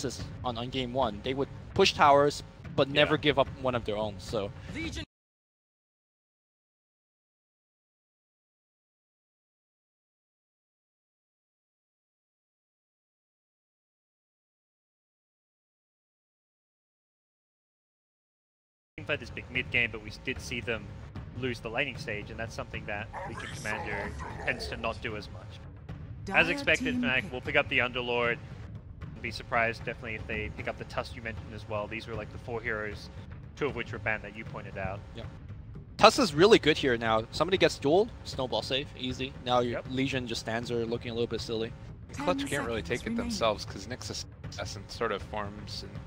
process on game 1. They would push towers, but never give up one of their own. So. Played this big mid game, but we did see them lose the laning stage, and that's something that Legion Commander tends to not do as much. As expected, Fnatic will pick up the Underlord. Be surprised definitely if they pick up the Tusk you mentioned as well. These were like the 4 heroes, 2 of which were banned that you pointed out. Yeah. Tusk is really good here now. Somebody gets dueled, snowball save, easy. Now your Legion just stands there looking a little bit silly. Clutch can't really take it themselves because Nix's essence sort of forms and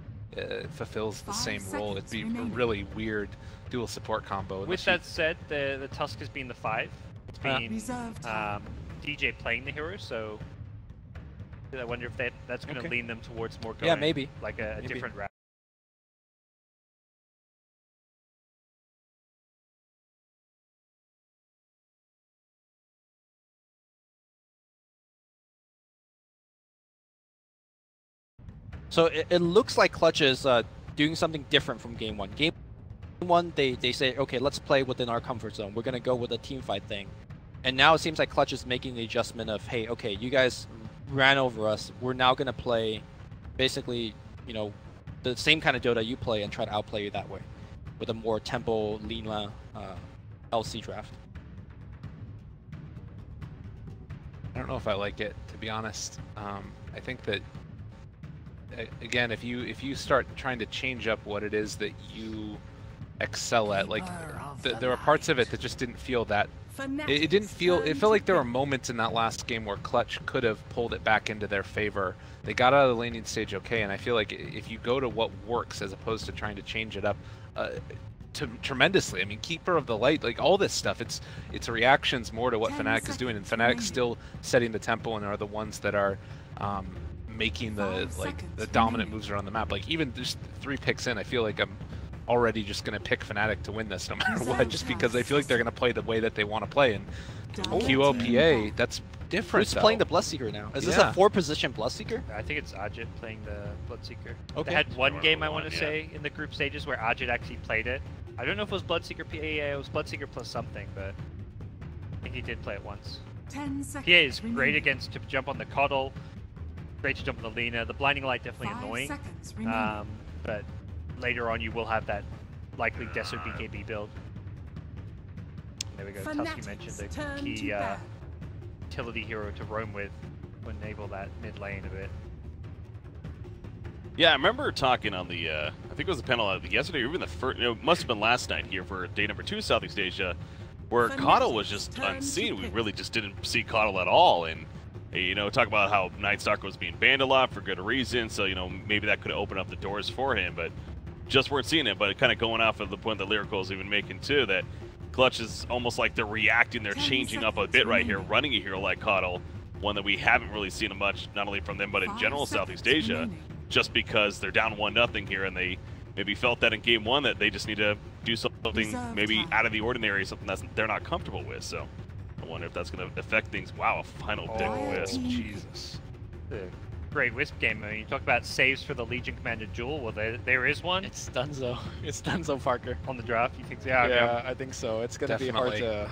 fulfills the same role. It'd be a really weird dual support combo. With that said, the Tusk has been the 5. It's been DJ playing the hero, so I wonder if that's going to lean them towards more going maybe like a different route. So it looks like Clutch is doing something different from game 1. Game 1, they say, okay, let's play within our comfort zone. We're going to go with a team fight thing. And now it seems like Clutch is making the adjustment of, hey, okay, you guys ran over us. We're now going to play basically, you know, the same kind of Dota you play and try to outplay you that way with a more tempo, lean LC draft. I don't know if I like it, to be honest. I think that again, if you start trying to change up what it is that you excel at, like there were parts of it that just didn't feel that. It didn't feel. It felt like there were moments in that last game where Clutch could have pulled it back into their favor. They got out of the laning stage okay, and I feel like if you go to what works as opposed to trying to change it up tremendously. I mean, Keeper of the Light, like all this stuff, it's reactions more to what Fnatic is doing, and Fnatic's still setting the tempo and are the ones that are making the dominant moves around the map. Like even just 3 picks in, I feel like I'm already just going to pick Fnatic to win this no matter what, just because I feel like they're going to play the way that they want to play. And QOPA, that's different. Who's playing the Bloodseeker now? Is this a 4-position Bloodseeker? I think it's Ajit playing the Bloodseeker. Okay. They had one game, I want to say, in the group stages where Ajit actually played it. I don't know if it was Bloodseeker PA, it was Bloodseeker plus something, but I think he did play it once. 10 seconds. PA is great against to jump on the Coddle, great to jump on the Lina. The Blinding Light definitely annoying, but later on you will have that likely Deso BKB build. There we go, Tusk, you mentioned the key utility hero to roam with to enable that mid lane a bit. Yeah, I remember talking on the, I think it was the panel yesterday, or even the first, it must have been last night here for day number 2 Southeast Asia, where Coddle was just unseen. We really just didn't see Coddle at all, and you know, talk about how Night Stalker was being banned a lot for good reason, so you know, maybe that could open up the doors for him, but just weren't seeing it. But kind of going off of the point that Lyrical is even making too, that Clutch is almost like they're reacting, they're changing up a bit right here, running a hero like Coddle, one that we haven't really seen much, not only from them, but in general Southeast Asia, just because they're down 1-0 here, and they maybe felt that in game 1 that they just need to do something maybe out of the ordinary, something that they're not comfortable with. So I wonder if that's going to affect things. Wow, a final pick Wisp. Jesus. Great Wisp game. I mean, you talk about saves for the Legion Commander duel. Well, there is one. It's Dunzo. It's Dunzo Parker. On the draft, you think? Yeah, I think so. It's going to be hard to...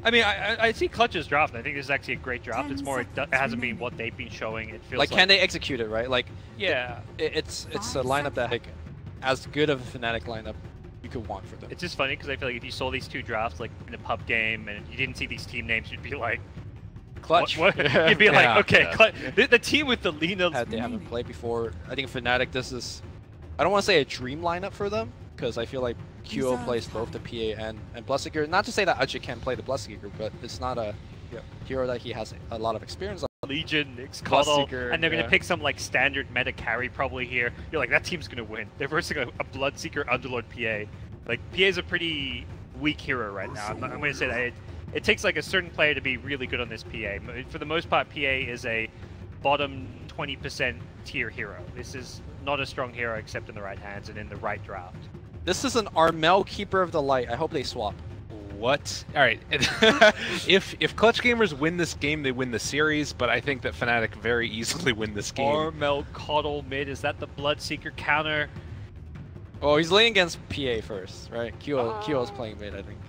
I mean, I see Clutch's draft, and I think this is actually a great draft. It's more, it hasn't been what they've been showing. It feels like can they execute it, right? Like, yeah. It's a lineup that, like, as good of a Fnatic lineup you could want for them. It's just funny, because I feel like if you saw these 2 drafts, like, in a pub game, and you didn't see these team names, you'd be like... Clutch. What? You'd be like, okay, the team with the Lina... They haven't played before. I think Fnatic, this is... I don't want to say a dream lineup for them, because I feel like QO plays both the PA and Bloodseeker. Not to say that Ajit can't play the Bloodseeker, but it's not a hero that he has a lot of experience on. Legion, Nyx, Coddle, and they're going to pick some like standard meta carry probably here. You're like, that team's going to win. They're versing a Bloodseeker Underlord PA. Like, PA is a pretty weak hero right now. I'm going to say that it takes like a certain player to be really good on this PA. For the most part, PA is a bottom 20% tier hero. This is not a strong hero except in the right hands and in the right draft. This is an Armel Keeper of the Light. I hope they swap. What? All right. if Clutch Gamers win this game, they win the series. But I think that Fnatic very easily win this game. Armel Coddle mid. Is that the Bloodseeker counter? Oh, he's laying against PA first, right? Kyo's playing mid, I think.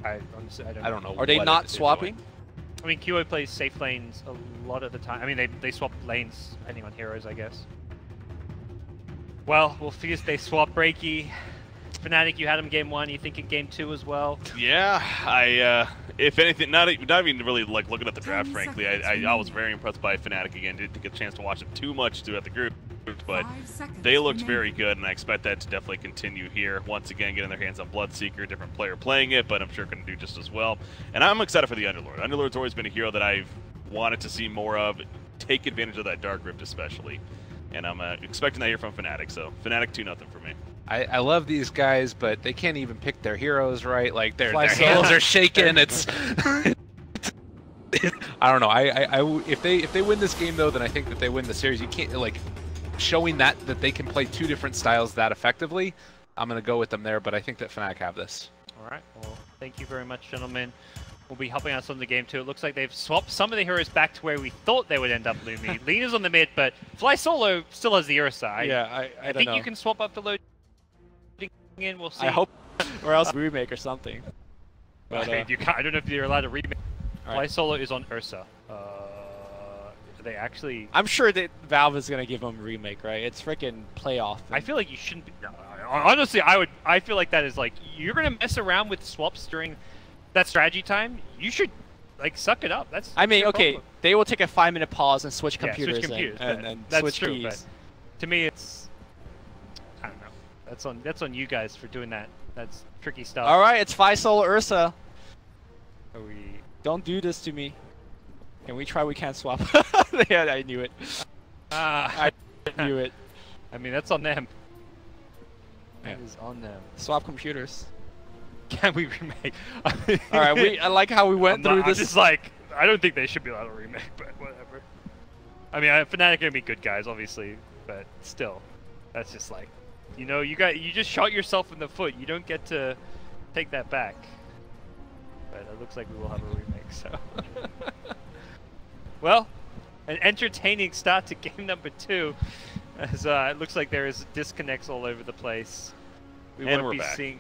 I honestly, I don't know. Are they not swapping? I mean, Kyo plays safe lanes a lot of the time. I mean, they swap lanes depending on heroes, I guess. Well, we'll see if they swap Breaky. Fnatic, you had him game 1. You think in game 2 as well? Yeah, if anything, not even really like looking at the draft. Frankly, I was very impressed by Fnatic again. Didn't get a chance to watch them too much throughout the group, but they looked very good, and I expect that to definitely continue here. Once again, getting their hands on Bloodseeker, different player playing it, but I'm sure going to do just as well. And I'm excited for the Underlord. Underlord's always been a hero that I've wanted to see more of. Take advantage of that Dark Rift especially, and I'm expecting that here from Fnatic. So Fnatic 2-0 for me. I love these guys, but they can't even pick their heroes right. Like their hands are shaking. It's I don't know. If they win this game though, then I think that they win the series. You can't like showing that they can play two different styles that effectively. I'm gonna go with them there, but I think that Fnatic have this. All right. Well, thank you very much, gentlemen. We'll be helping us on the game too. It looks like they've swapped some of the heroes back to where we thought they would end up, Lumi. Lena's on the mid, but Fly Solo still has the Ursa. Yeah, I think you can swap up the load in. We'll see. I hope, or else remake or something. But, you can't. I don't know if you're allowed to remake. Right. Fly Solo is on Ursa. Do they actually? I'm sure that Valve is gonna give them a remake, right? It's freaking playoff. I feel like you shouldn't be. No, honestly, I feel like that is like you're gonna mess around with swaps during that strategy time. You should like suck it up. That's. I mean, okay, problem. they will take a 5-minute pause and switch computers, switch computers and that's switch true, keys. But to me, it's I don't know. That's on you guys for doing that. That's tricky stuff. All right, it's Fly Solo Ursa. Are we? Don't do this to me. Can we try? We can't swap. Yeah, I knew it. I knew it. I mean, that's on them. Yeah. That is on them. Swap computers. Can we remake? All right, I like how we went through this. I'm just like, I don't think they should be allowed to remake, but whatever. I mean, Fnatic are gonna be good guys, obviously, but still, that's just like, you know, you just shot yourself in the foot. You don't get to take that back. But it looks like we will have a remake. So, well, an entertaining start to game number 2, as it looks like there is disconnects all over the place. We won't be seeing.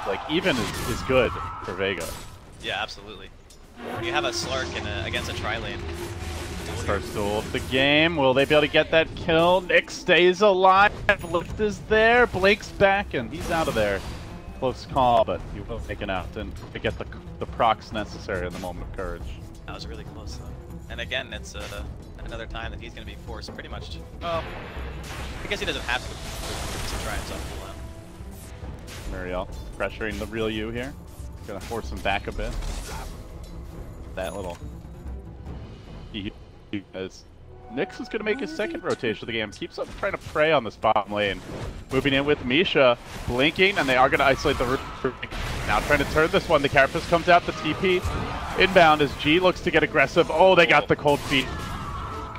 Like, even is good for Vega. Yeah, absolutely. When you have a Slark against a tri-lane. First duel of the game. Will they be able to get that kill? Nick stays alive. Lift is there. Blake's back, and he's out of there. Close call, but he will take it out and to get the procs necessary in the moment of courage. That was really close, though. And again, it's another time that he's going to be forced pretty much to... Well, I guess he doesn't have to try himself full out. Muriel pressuring the real you here. Gonna force him back a bit. That little... As Nyx is gonna make his second rotation of the game. Keeps up trying to prey on this bottom lane. Moving in with Misha, blinking, and they are gonna isolate the root. Now trying to turn this one. The Carapace comes out, the TP inbound as G looks to get aggressive. Oh, they got the cold feet.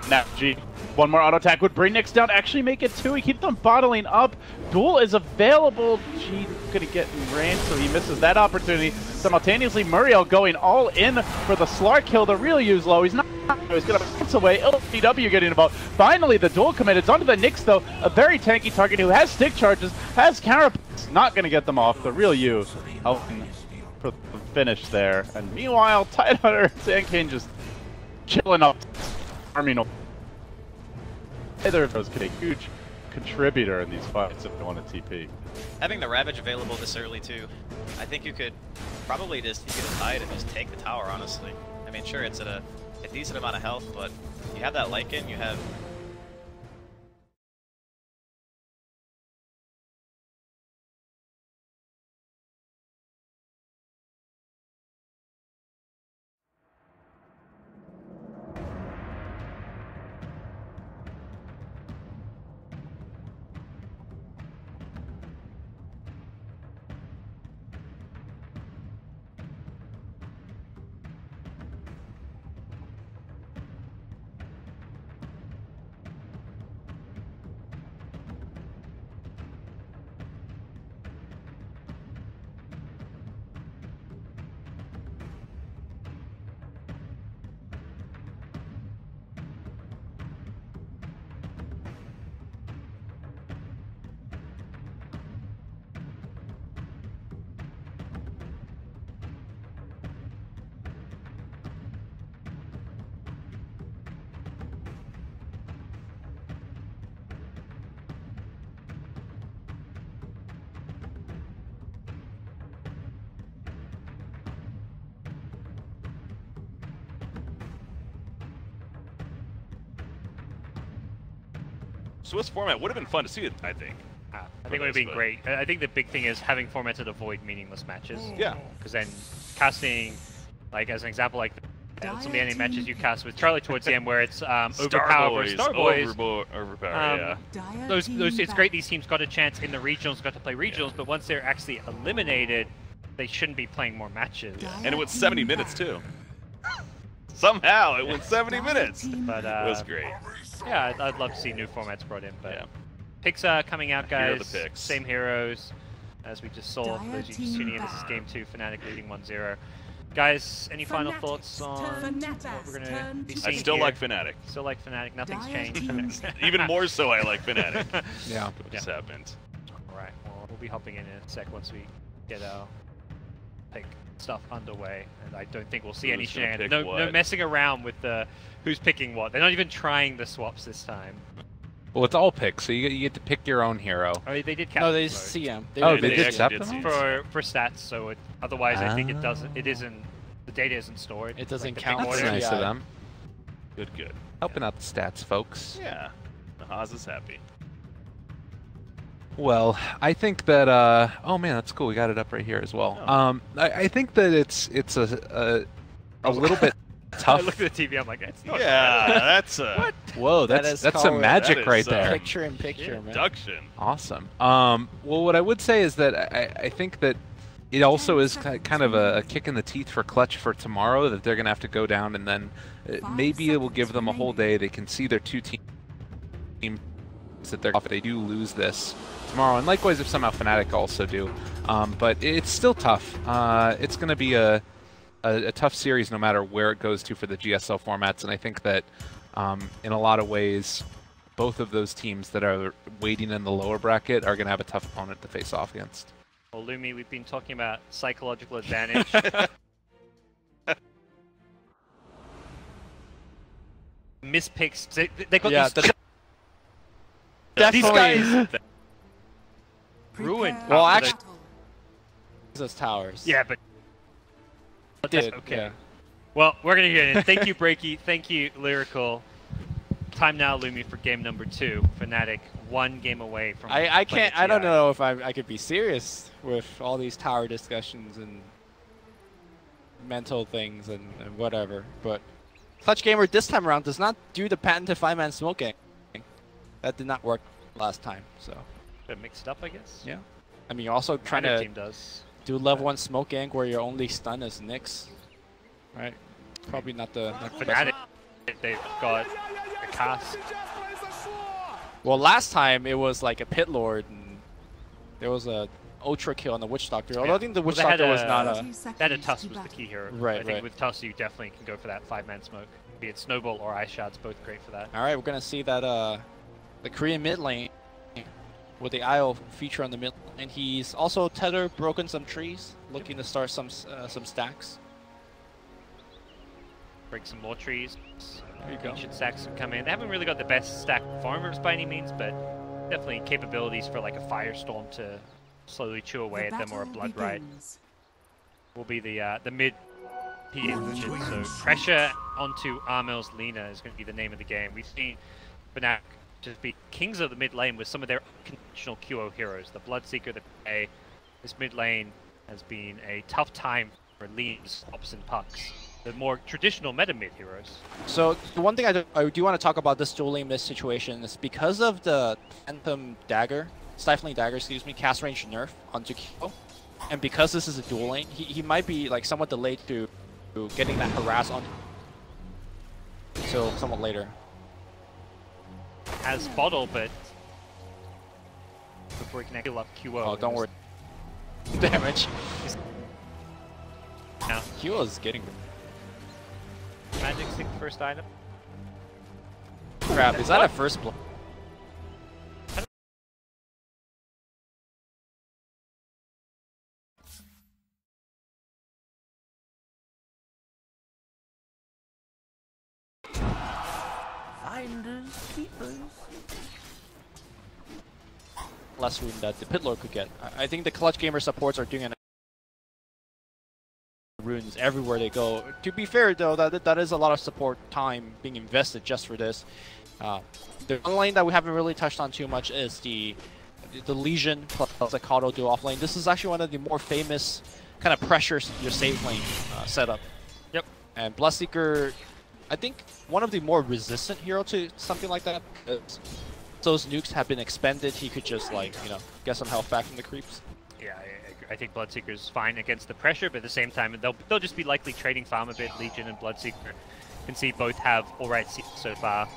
Now G. One more auto attack would bring Nyx down, actually make it 2. He keeps them bottling up. Duel is available. G gonna get in range, so he misses that opportunity. Simultaneously, Muriel going all in for the Slark kill. The real use low. He's not. He's gonna bounce away. LGD getting about. Finally, the duel committed. It's onto the Nyx though. A very tanky target who has stick charges, has Carapace. Not gonna get them off. The real you helping for the finish there. And meanwhile, Tidehunter and Sandkane just chilling up, farming. Either of those could be a huge contributor in these fights if they want to TP. Having the Ravage available this early too, I think you could probably just get a Tide and just take the tower, honestly. I mean, sure, it's at a decent amount of health, but you have that Lycan, you have... Swiss format would have been fun to see it, I think. I think it would have been great. I think the big thing is having formats that avoid meaningless matches. Yeah. Because then casting, like as an example, like some of the enemy matches you cast with Charlie towards the end where it's overpowered versus Starboys. Overpowered, yeah. Those, it's great these teams got a chance in the regionals, got to play regionals, but once they're actually eliminated, they shouldn't be playing more matches. Yeah. And it went 70 minutes too. Somehow it went 70 minutes. But it was great. Yeah, I'd love to see new formats brought in. But yeah. Picks are coming out, guys. The picks. Same heroes as we just saw. For those of you just tuning in, this is game 2. Fnatic leading 1-0. Guys, any final thoughts on what we're gonna be seeing? I still here? like Fnatic. Still like Fnatic. Nothing's changed. Even more so, I like Fnatic. Yeah. What just happened? All right. Well, we'll be hopping in a sec once we get our pick stuff underway, and I don't think we'll see any shenanigans. No messing around with the who's picking what. They're not even trying the swaps this time. Well, it's all picks, so you get to pick your own hero. Oh, they did. No, they CM. They did accept them for stats. So otherwise, I think it doesn't. It isn't. The data isn't stored. It doesn't like count. That's nice of them. Good. Helping out the stats, folks. Yeah. Haas is happy. Well, I think that oh man, that's cool. We got it up right here as well. Oh. I think that it's a little bit tough. I look at the TV. I'm like, it's not. Yeah, that's a what? Whoa, that's some magic right there. Picture in picture, man. Induction. Awesome. Well, what I would say is that I think that it also is kind of a kick in the teeth for Clutch for tomorrow, that they're going to have to go down, and then maybe it will give them a whole day. They can see their two teams that they're off. They do lose this tomorrow, and likewise if somehow Fnatic also do. But it's still tough. It's going to be a tough series no matter where it goes to for the GSL formats, and I think that in a lot of ways, both of those teams that are waiting in the lower bracket are going to have a tough opponent to face off against. Well, Lumi, we've been talking about psychological advantage. Mispicks. They got these guys ruined. Well, actually, those towers. Yeah, but did okay. Yeah. Well, we're gonna hear it. Thank you, Breaky. Thank you, Lyrical. Time now, Lumi, for game number 2. Fnatic one game away from. I can't. I don't know if I could be serious with all these tower discussions and mental things and whatever. But Clutch Gamer this time around does not do the patented 5-man smoking. That did not work last time. So. Bit mixed up, I guess. Yeah. I mean, you're also trying to do level 1 smoke gank where your only stun is Nyx, right? Probably not the. Fnatic, they've got a cast. Well, last time it was like a pit lord, and there was a ultra kill on the Witch Doctor. Although I think the Witch Doctor was not a. That a Tusk was the key hero. Right. I think with Tusk you definitely can go for that 5-man smoke. Be it Snowball or Ice Shards, both great for that. All right, we're gonna see that the Korean mid lane with the IO feature on the mid, and he's also broken some trees, looking to start some stacks. Break some more trees. There you go. Ancient stacks have come in. They haven't really got the best stack farmers by any means, but definitely capabilities for like a Firestorm to slowly chew away at them, or a Blood Rite will be the mid PA. So pressure onto Armel's Lina is going to be the name of the game. We've seen Fnatic just be kings of the mid lane with some of their conventional QO heroes. The Bloodseeker, the PA. This mid lane has been a tough time for leads, ops, and pucks. The more traditional meta mid heroes. So the one thing I do want to talk about this dueling mid situation is because of the Phantom Dagger, Stifling Dagger, excuse me, cast range nerf onto Kyo, and because this is a duel lane, he might be like somewhat delayed to getting that harass on. So somewhat later. Has Bottle, but before he can heal up QO. Oh, don't worry. Damage. Now QO is getting. Magic Stick first item. Crap, is that a first blood? Finders, keepers. Less rune that the Pit Lord could get. I think the Clutch Gamer supports are doing an runes everywhere they go. To be fair though, that is a lot of support time being invested just for this. The one lane that we haven't really touched on too much is the Legion plus the Kato duo off lane. This is actually one of the more famous kind of pressures your save lane setup. Yep. And Bloodseeker, I think one of the more resistant hero to something like that. Those nukes have been expended. He could just like, you know, get some health back from the creeps. Yeah, I think Bloodseeker's fine against the pressure, but at the same time, they'll just be likely trading farm a bit. Legion and Bloodseeker, you can see both have alright so far.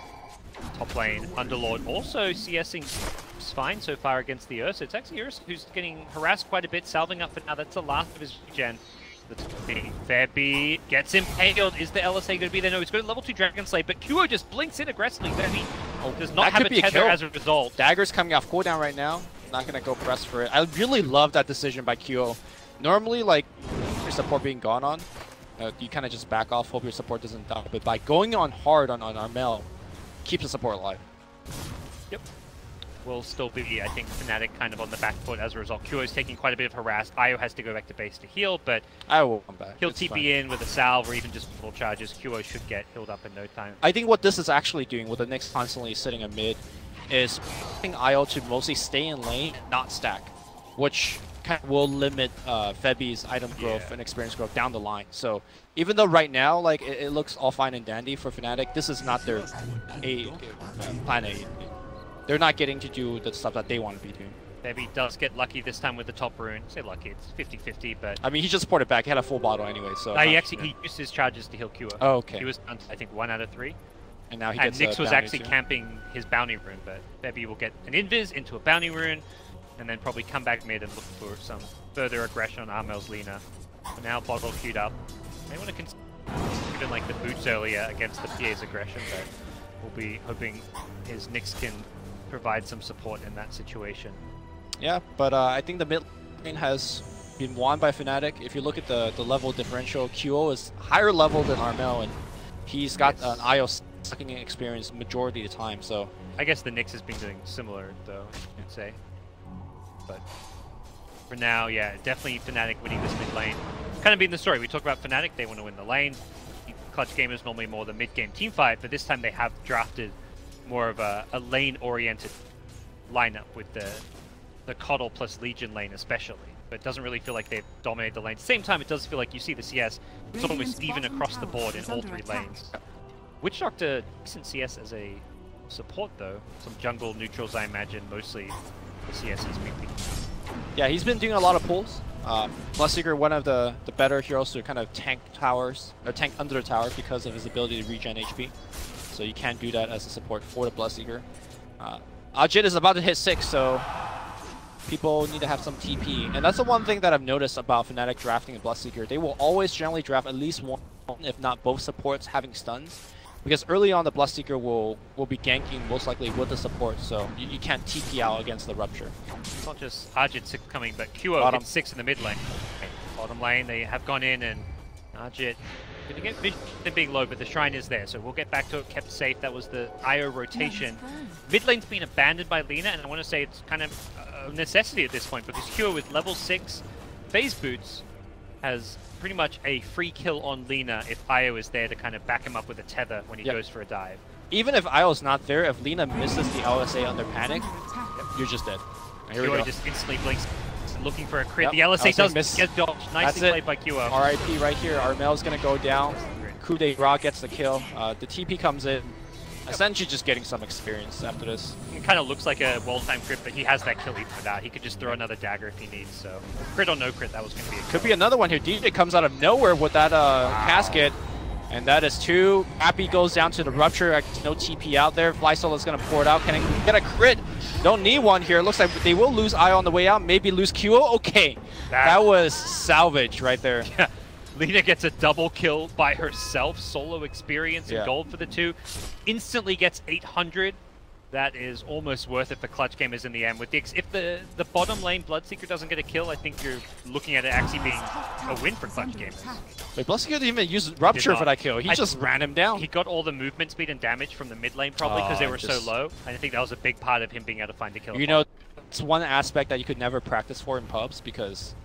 Top lane, Underlord also CSing fine so far against the Ursa. It's actually Ursa who's getting harassed quite a bit, salving up for now. That's the last of his regen. That's being Fairby gets impaled. Is the LSA going to be there? No, he's got a level 2 Dragon Slay, but QO just blinks in aggressively. Fairby does not have a tether as a result. Dagger's coming off cooldown right now. Not going to go press for it. I really love that decision by QO. Normally, like, your support being gone on, you kind of just back off, hope your support doesn't die. But by going on hard on Armel, keeps the support alive. Yep. Will still be, I think, Fnatic kind of on the back foot as a result. QO is taking quite a bit of harass. Io has to go back to base to heal, but I will come back. He'll TP in with a salve or even just full charges. QO should get healed up in no time. I think what this is actually doing with the Nyx constantly sitting in mid is pushing Io to mostly stay in lane and not stack, which kind of will limit Febby's item growth and experience growth down the line. So even though right now, like, it looks all fine and dandy for Fnatic, this is not their plan A. They're not getting to do the stuff that they want to be doing. Febby does get lucky this time with the top rune. Say lucky, it's 50-50, but... I mean, he just supported back. He had a full bottle anyway, so... he used his charges to heal QO. Oh, okay. He was, I think, 1 out of 3. And now he gets Nyx was actually camping his bounty rune, but Febby will get an invis into a bounty rune, and then probably come back mid and look for some further aggression on Armel's Lina. So now Bottle queued up. They want to consider even like the boots earlier against the PA's aggression, but we'll be hoping his Nyx can provide some support in that situation. Yeah, but I think the mid lane has been won by Fnatic. If you look at the level differential, QO is higher level than Armel, and he's got an IO sucking experience majority of the time, so... I guess the Nyx has been doing similar, though, I'd say. But for now, yeah, definitely Fnatic winning this mid lane. Kind of been the story. We talk about Fnatic, they want to win the lane. Clutch Gamer is normally more the mid-game team fight, but this time they have drafted more of a lane-oriented lineup with the Coddle plus Legion lane especially. But it doesn't really feel like they've dominated the lane. At the same time, it does feel like you see the CS, it's almost even across the board in all 3 lanes. Witch Doctor, decent CS as a support though. Some jungle neutrals, I imagine, mostly the CS has been picking up. Yeah, he's been doing a lot of pulls. Bloodseeker, one of the better heroes to kind of tank towers, or tank under the tower because of his ability to regen HP. So you can do that as a support for the Bloodseeker. Ajit is about to hit 6, so people need to have some TP. And that's the one thing that I've noticed about Fnatic drafting a Bloodseeker. They will always generally draft at least one, if not both supports having stuns. Because early on, the Bloodseeker will be ganking most likely with the support, so you can't TP out against the Rupture. It's not just Ajit coming, but QO hit 6 in the mid lane. Okay, bottom lane, they have gone in, and Ajit going to get vision being low, but the Shrine is there, so we'll get back to it, kept safe. That was the IO rotation. Mid lane's been abandoned by Lina, and I want to say it's kind of a necessity at this point, because QO with level 6 phase boots has pretty much a free kill on Lina if Io is there to kind of back him up with a tether when he goes for a dive. Even if Io's not there, if Lina misses the LSA under panic, you're just dead. Here we go. Just instantly blinks, looking for a crit. The LSA does get dodged. Nicely played by QO. RIP right here. Armel's going to go down. Coup de Ra gets the kill. The TP comes in. Essentially just getting some experience after this. It kind of looks like a wall-time crit, but he has that kill even without. He could just throw another dagger if he needs, so crit or no crit, that was going to be a kill. Could be another one here. DJ comes out of nowhere with that casket, and that is 2. Appy goes down to the Rupture. No TP out there. Fly Solo is going to pour it out. Can he get a crit? Don't need one here. Looks like they will lose Io on the way out. Maybe lose QO. Okay, that was salvage right there. Yeah. Lina gets a double kill by herself, solo experience and gold for the 2. Instantly gets 800. That is almost worth it for clutch gamers in the end. With if the bottom lane Bloodseeker doesn't get a kill, I think you're looking at it actually being a win for clutch gamers. Wait, Bloodseeker didn't even use Rupture for that kill. He just ran him down. He got all the movement speed and damage from the mid lane probably because they were so low. And I think that was a big part of him being able to find a kill. You know, it's one aspect that you could never practice for in pubs because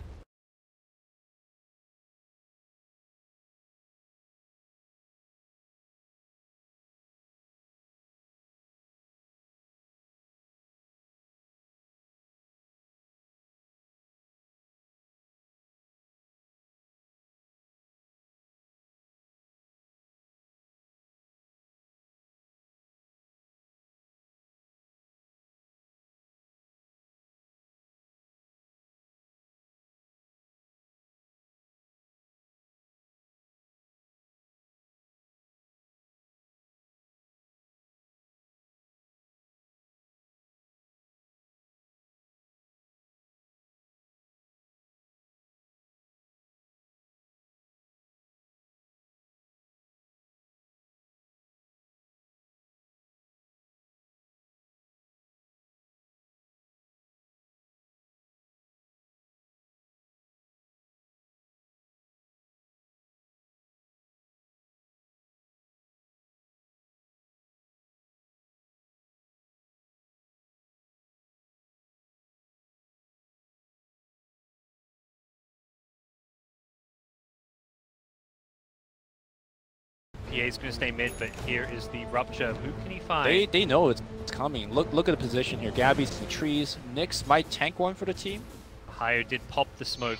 PA's going to stay mid, but here is the Rupture. Who can he find? They know it's coming. Look at the position here. Gabby's in the trees. Nyx might tank one for the team. Ohio did pop the smoke,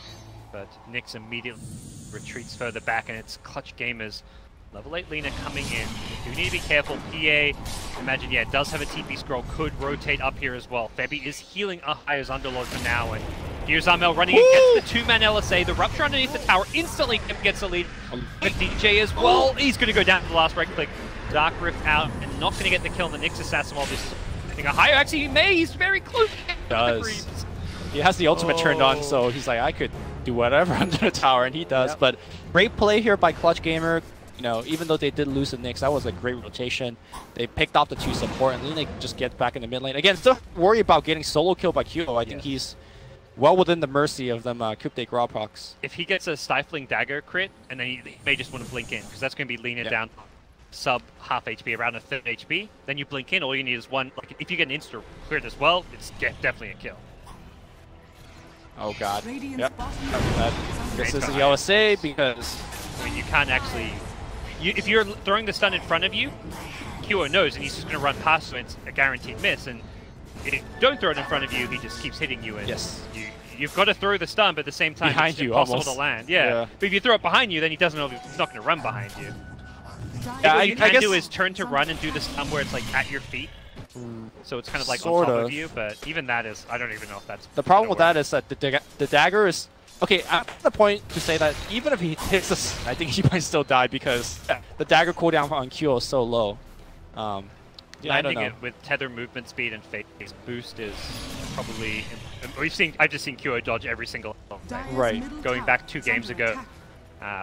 but Nyx immediately retreats further back, and it's clutch gamers. Level 8 Lina coming in. You do need to be careful. PA, imagine, yeah, does have a TP scroll, could rotate up here as well. Febby is healing Ohio's Underlord for now, and here's Armel running in, gets the 2-man LSA. The Rupture underneath the tower instantly gets the lead. But DJ as well, he's going to go down to the last right click. Dark Rift out, and not going to get the kill on the Nyx assassin while this. I think Ohio actually may, he's very close. Does. He has the ultimate turned on, so he's like, I could do whatever under the tower, and he does. But great play here by Clutch Gamer. You know, even though they did lose the Nyx, that was a great rotation. They picked off the 2 support, and Lina just gets back in the mid lane. Again, still worry about getting solo killed by QO. I think he's well within the mercy of them coup de grace procs. If he gets a Stifling Dagger crit, and then he may just want to blink in, because that's going to be Lina down sub half HP, around a third HP. Then you blink in, all you need is one. Like, if you get an insta crit as well, it's definitely a kill. Oh god. Yep. This is the LSA because I mean, you can't actually. If you're throwing the stun in front of you, QO knows, and he's just going to run past you, and it's a guaranteed miss. And if you don't throw it in front of you, he just keeps hitting you. And Yes. You've got to throw the stun, but at the same time, Behind it's you, impossible almost. to land. Yeah. But if you throw it behind you, then he doesn't know he's not going to run behind you. Yeah, What you can I guess do is turn to run and do the stun where it's like at your feet. So it's kind of like Sort on top of. of you, but even that is, I don't even know if that's... The problem with that is that the dagger is... Okay, I'm at the point to say that even if he hits us, I think he might still die because the dagger cooldown on Q is so low. Yeah, I don't Landing know. it with tether movement speed and phase boost is probably... I've just seen QO dodge every single thing. Right. Going back 2 games ago,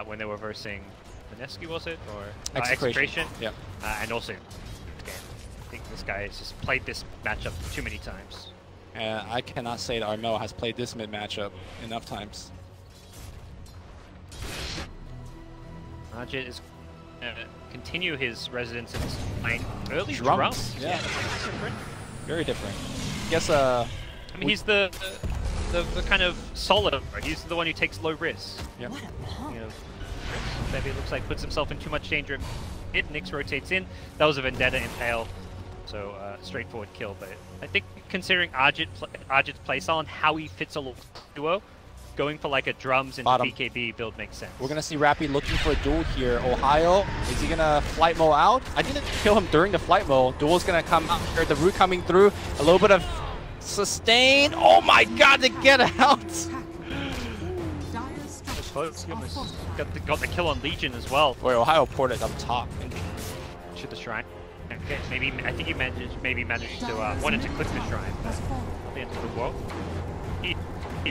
when they were versing Minescu, was it? Or Execration. Yeah. And also, I think this guy has just played this matchup too many times. I cannot say that Armel has played this mid matchup enough times. Ajit is continue his residence in this lane. Early Drums. drums. Yeah. That's different. Very different. I guess I mean, he's the kind of solid. Right? He's the one who takes low risks. Yep. You know, maybe it looks like puts himself in too much danger. Nyx rotates in. That was a Vendetta Impale, so straightforward kill. But I think considering Ajit's playstyle and how he fits a duo, going for like a drums and BKB build makes sense. We're gonna see Rappy looking for a duel here. Ohio, is he gonna flight mode out? I didn't kill him during the flight mode. Duel's gonna come out here. The root coming through. A little bit of sustain. Oh my god, to get out! Close. He almost got the kill on Legion as well. Boy, Ohio ported up top. To the shrine. Okay, maybe I think he managed to wanted to click the shrine, but not the end of the world. He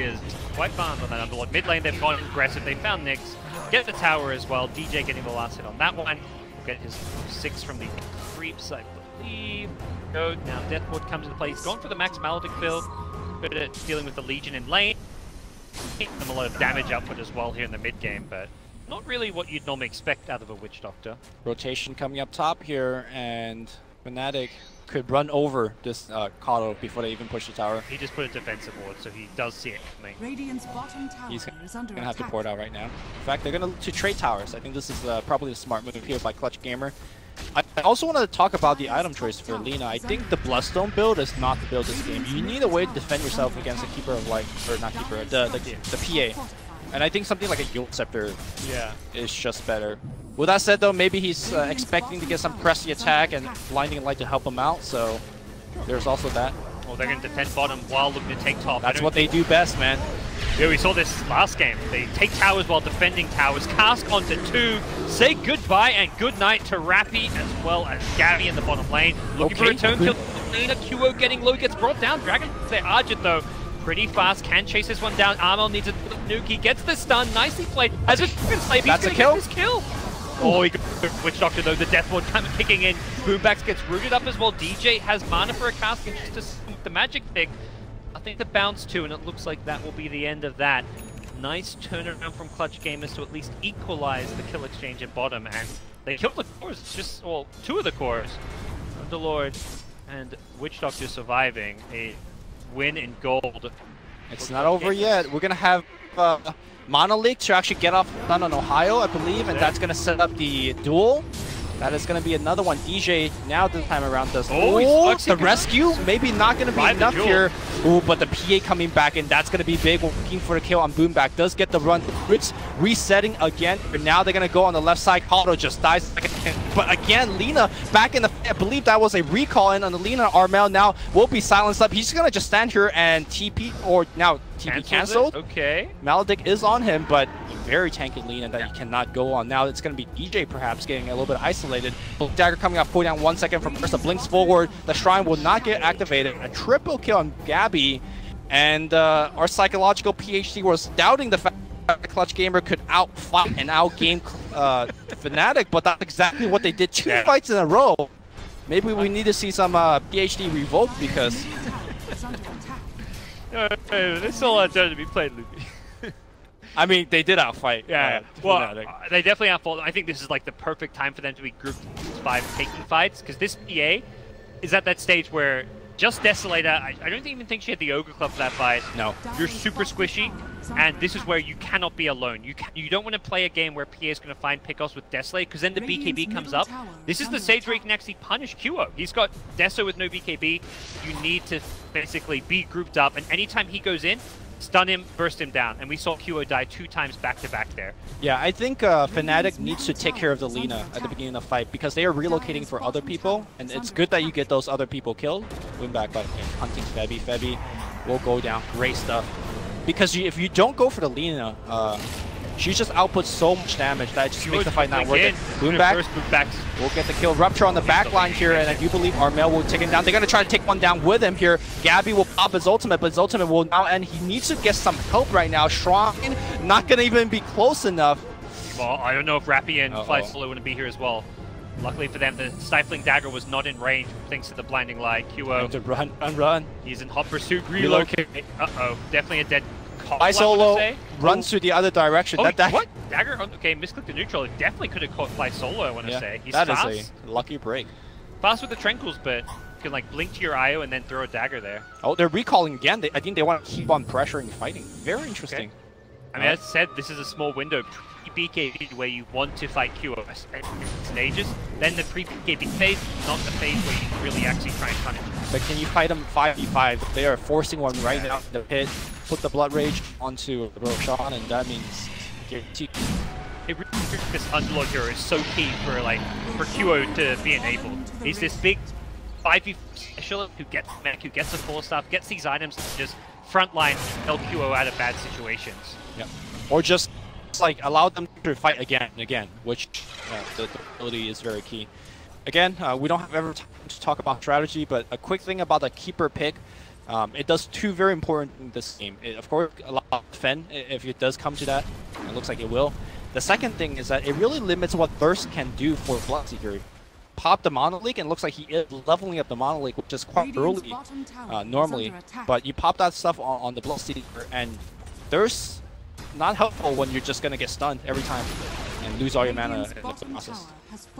is quite fun on that Underlord. Mid lane, they've gone aggressive. They found Nyx. Get the tower as well. DJ getting the last hit on that one. Get his 6 from the creeps, I believe. Go now. Deathward comes into play. He's gone for the max Maledict build, but dealing with the Legion in lane. Them a lot of damage output as well here in the mid game, but not really what you'd normally expect out of a Witch Doctor. Rotation coming up top here, and Fnatic could run over this Kato before they even push the tower. He just put a defensive ward, so he does see it coming. Radiant's bottom tower He's is under gonna have to attack. port out right now. In fact, they're gonna to trade towers. I think this is probably the smart move here by Clutch Gamer. I also want to talk about the item choice for Lina. I think the Bloodstone build is not the build this game. You need a way to defend yourself against the Keeper of Light, or not Keeper, the PA. And I think something like a Guild Scepter is just better. With that said though, maybe he's expecting to get some Cressy attack and Blinding Light to help him out, so there's also that. Well, they're going to defend bottom while looking to take top. That's what they do best, man. Yeah, we saw this last game. They take towers while defending towers. Cask onto 2. Say goodbye and good night to Rappy as well as Gabby in the bottom lane. Looking for a turn kill. Lina, QO getting low, gets brought down. Dragon, there, Ajit though. Pretty fast, can chase this one down. Armel needs a nuke. He gets the stun. Nicely played. As a slave, he's going to get this kill. Oh, he got Witch Doctor though. The Death Ward kind of kicking in. Boombacks gets rooted up as well. DJ has mana for a cast and just the magic pick. I think the bounce too, and it looks like that will be the end of that. Nice turnaround from Clutch Gamers to at least equalize the kill exchange at bottom, and they killed the cores. Just, well, 2 of the cores. Underlord and Witch Doctor surviving a win in gold. It's not over yet. We're gonna have Mana League to actually get off stun on Ohio, I believe, and that's gonna set up the duel. That is going to be another one. DJ now this time around does. Oh, the rescue maybe not going to be enough here. Ooh, but the PA coming back and that's going to be big. Looking for the kill on Boomback. Does get the run. It's resetting again. But now they're going to go on the left side. Kato just dies. But again, Lina back in the. I believe that was a recall in on the Lina. Armel now will be silenced up. He's going to just stand here and TP or now TP canceled. Okay. Maledict is on him, but very tanky Lina that he cannot go on. Now it's going to be DJ perhaps getting a little bit isolated. Dagger coming off, pulling down 1 second from Ursa, blinks forward. The Shrine will not get activated. A triple kill on Gabby. And our psychological PhD was doubting the fact that Clutch Gamer could outfight and outgame Fnatic, but that's exactly what they did 2 fights in a row. Maybe we need to see some PhD revoked because... There's still a lot of time to be played, Luffy. I mean, they did outfight. Yeah, well, they definitely outfought. I think this is like the perfect time for them to be grouped 5 taking fights, because this PA is at that stage where Just Desolator. I don't even think she had the Ogre Club for that fight. No. You're super squishy, and this is where you cannot be alone. You don't want to play a game where PA is going to find pickoffs with Desolator, because then the BKB comes up. This is the stage where you can actually punish QO. He's got Deso with no BKB. You need to basically be grouped up, and anytime he goes in, stun him, burst him down. And we saw QO die 2 times back-to-back there. Yeah, I think Fnatic needs to take care of the Lina at the beginning of the fight, because they are relocating for other people, and it's good that you get those other people killed. Win back by hunting Febby. Febby will go down. Great stuff. Because if you don't go for the Lina, she just outputs so much damage that it just makes the fight not worth it. Boomback will get the kill. Rupture on the back line here, and I do believe Armel will take him down. They're going to try to take one down with him here. Gabby will pop his ultimate, but his ultimate will now end. He needs to get some help right now. Shrine not going to even be close enough. Well, I don't know if Rappy and Fly Solo wouldn't be here as well. Luckily for them, the Stifling Dagger was not in range thanks to the Blinding Light. QO. To run. He's in hot pursuit. Relocate. Uh-oh. Definitely a dead call. Fly Solo runs to the other direction. Oh, what? Dagger? Okay, misclicked the neutral. It definitely could have caught Fly Solo, I want to say. He's fast. That is a lucky break. Fast with the Trenkles, but you can like blink to your IO and then throw a dagger there. Oh, they're recalling again. I think they want to keep on pressuring fighting. Very interesting. Okay. I mean, as I said, this is a small window. Pre-BKB where you want to fight QO stages, then the pre-BKB phase, not the phase where you really actually try and punish. But can you fight them 5v5? They are forcing one right now in the pit. Put the Blood Rage onto Roshan, and that means guarantee. This Underlord hero is so key for QO to be enabled. He's this big 5v specialist who gets mech, who gets a 4-star, gets these items to just frontline help QO out of bad situations. Yep. Or just like allow them to fight again and again, which the ability is very key. Again, we don't have ever time to talk about strategy, but a quick thing about the keeper pick. It does 2 very important in this game. Of course, allows Fen if it does come to that. It looks like it will. The second thing is that it really limits what Thirst can do for Bloodseeker. Pop the Monolith, and it looks like he is leveling up the Monolith, which is quite early normally. But you pop that stuff on the Bloodseeker, and Thirst not helpful when you're just going to get stunned every time and lose all your mana in the process.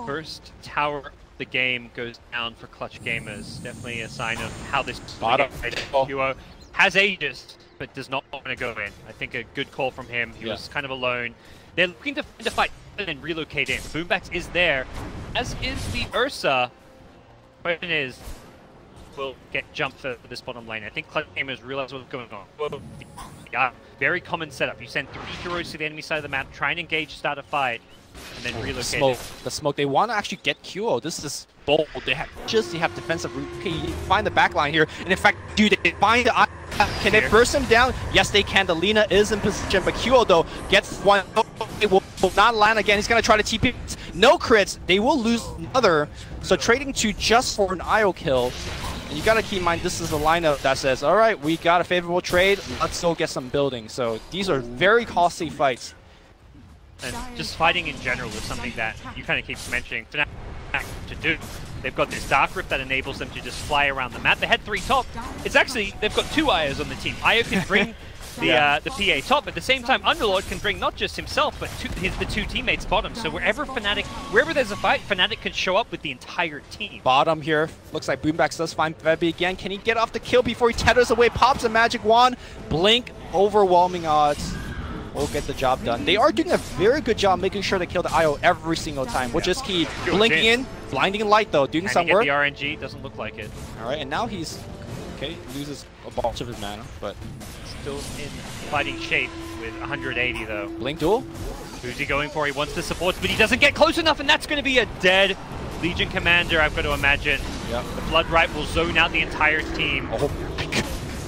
First tower the game goes down for Clutch Gamers. Definitely a sign of how this QO has Aegis, but does not want to go in. I think a good call from him. He was kind of alone. They're looking to find a fight and relocate in. Boombax is there, as is the Ursa. Question is, will get jumped for this bottom lane. I think Clutch Gamers realize what's going on. Whoa. Yeah, very common setup. You send 3 heroes to the enemy side of the map, try and engage, start a fight, and then relocate. The smoke. They want to actually get QO. This is bold. They have defensive. Okay, you find the back line here, and in fact, dude, they find the. Can they burst him down? Yes, they can. The Lina is in position, but QO though gets one. It will not land again. He's gonna try to TP. No crits. They will lose another. So trading 2 just for an IO kill. And you gotta keep in mind, this is a lineup that says, all right, we got a favorable trade. Let's go get some building. So these are very costly fights. And just fighting in general is something that you kind of keep mentioning Fnatic to do. They've got this Dark Rift that enables them to just fly around the map. They had 3 top. It's actually, they've got 2 IOs on the team. IO can bring the PA top. At the same time, Underlord can bring not just himself, but the 2 teammates bottom. So wherever there's a fight, Fnatic can show up with the entire team. Bottom here. Looks like Boombax does find Febby again. Can he get off the kill before he tethers away? Pops a magic wand. Blink. Overwhelming odds. Will get the job done. They are doing a very good job making sure they kill the IO every single time, which is key. Blinking in, blinding light though, doing some work. The RNG doesn't look like it. All right, and now he's loses a bunch of his mana, but still in fighting shape with 180 though. Blink duel. Who's he going for? He wants the supports, but he doesn't get close enough, and that's going to be a dead Legion Commander, I've got to imagine. Yep. The Blood Right will zone out the entire team. Oh.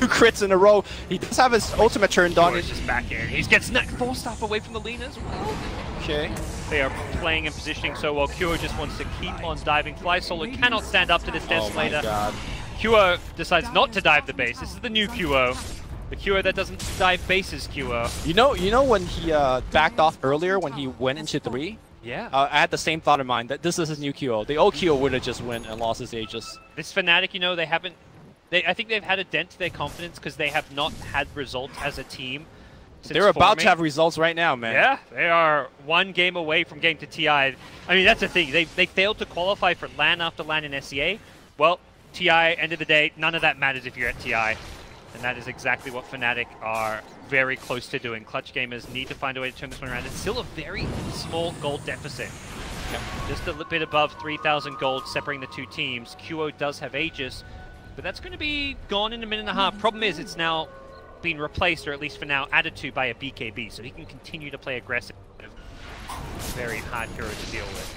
2 crits in a row. He does have his ultimate turned on. He's just back here. He's gets 4 stuff away from the Lina as well. Okay. They are playing and positioning so well. QO just wants to keep on diving. Fly Solo cannot stand up to this Desolator. Oh my god. QO decides not to dive the base. This is the new QO. The QO that doesn't dive bases QO. You know when he backed off earlier when he went into 3? Yeah. I had the same thought in mind that this is his new QO. The old QO would have just went and lost his Aegis. This Fnatic, they haven't. I think they've had a dent to their confidence because they have not had results as a team. They're about to have results right now, man. Yeah, they are 1 game away from getting to TI. I mean, that's the thing. They failed to qualify for LAN after LAN in SEA. Well, TI, end of the day, none of that matters if you're at TI. And that is exactly what Fnatic are very close to doing. Clutch gamers need to find a way to turn this one around. It's still a very small gold deficit. Yep. Just a bit above 3,000 gold separating the two teams. QO does have Aegis, but that's going to be gone in a minute and a half. Problem is, it's now been replaced, or at least for now, added to by a BKB, so he can continue to play aggressive. Very hard hero to deal with.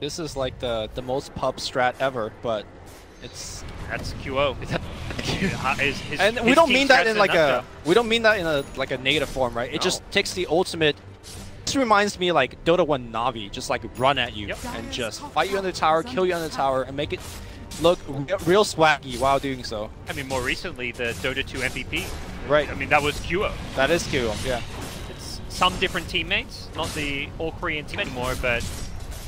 This is like the most pub strat ever, but that's QO. And we don't mean that in like a negative form, right? It just takes the ultimate. This reminds me like Dota 1 Navi, just like run at you and just fight you on the tower, kill you on the tower, and make it look real swaggy while doing so. I mean, more recently the Dota 2 MVP. Right. I mean, that was QO. That is QO. Yeah. It's some different teammates, not the all Korean team anymore, but.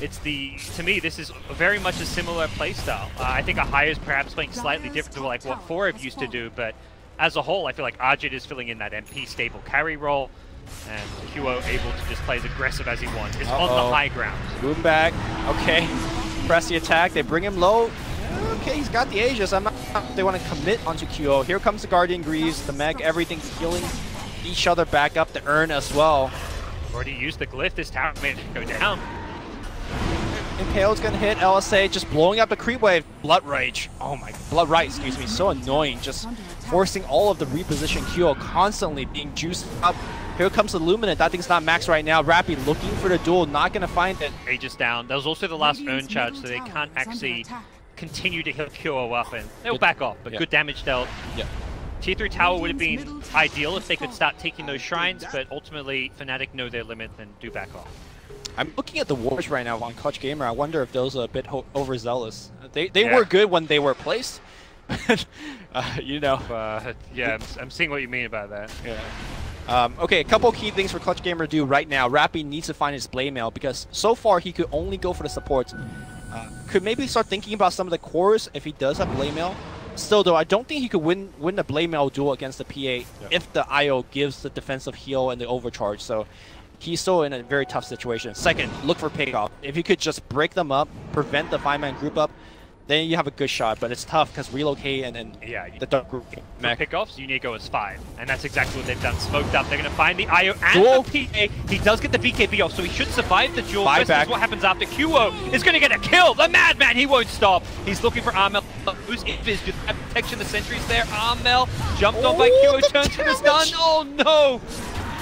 It's to me, this is very much a similar playstyle. I think Ahaya is perhaps playing slightly different to like what Forev used to do, but as a whole, I feel like Ajit is filling in that MP stable carry role, and QO able to just play as aggressive as he wants. It's on the high ground. Boom back. Okay. Press the attack. They bring him low. Okay, he's got the Aegis. I'm not. They want to commit onto QO. Here comes the Guardian Greaves, the Meg, everything healing each other back up. The Urn as well. Already used the glyph. This tower made it go down. Impale's gonna hit LSA, just blowing up the creep wave. Blood Rage. Oh my, Blood Rite, excuse me. So annoying, just forcing all of the reposition QO constantly being juiced up. Here comes the Luminant. That thing's not max right now. Rappy looking for the duel, not gonna find it. Aegis down. That was also the last Urn charge, so they can't actually continue to hit QO up, and they'll back off, but good damage dealt. Yeah. Tier 3 tower would have been ideal if they could start taking those shrines, but ultimately Fnatic know their limit and do back off. I'm looking at the wars right now on Clutch Gamer. I wonder if those are a bit overzealous. They were good when they were placed. You know. Yeah, I'm seeing what you mean about that. Yeah. Okay, a couple key things for Clutch Gamer to do right now. Rappy needs to find his blade mail because so far he could only go for the supports. Could maybe start thinking about some of the cores if he does have blade mail. Still though, I don't think he could win the blade mail duel against the PA if the IO gives the defensive heal and the overcharge. So he's still in a very tough situation. Second, look for pickoff. If you could just break them up, prevent the 5-man group up, then you have a good shot. But it's tough because relocate and the dark group. For pickoffs, you need to go as 5. And that's exactly what they've done. Smoked up. They're going to find the IO and the PA. He does get the BKB off, so he should survive the duel. This is what happens after. QO is going to get a kill. The Madman, he won't stop. He's looking for Armel. Who's Invis? Just have protection. The sentry's there. Armel jumped on by QO. Turns for the stun. Oh no!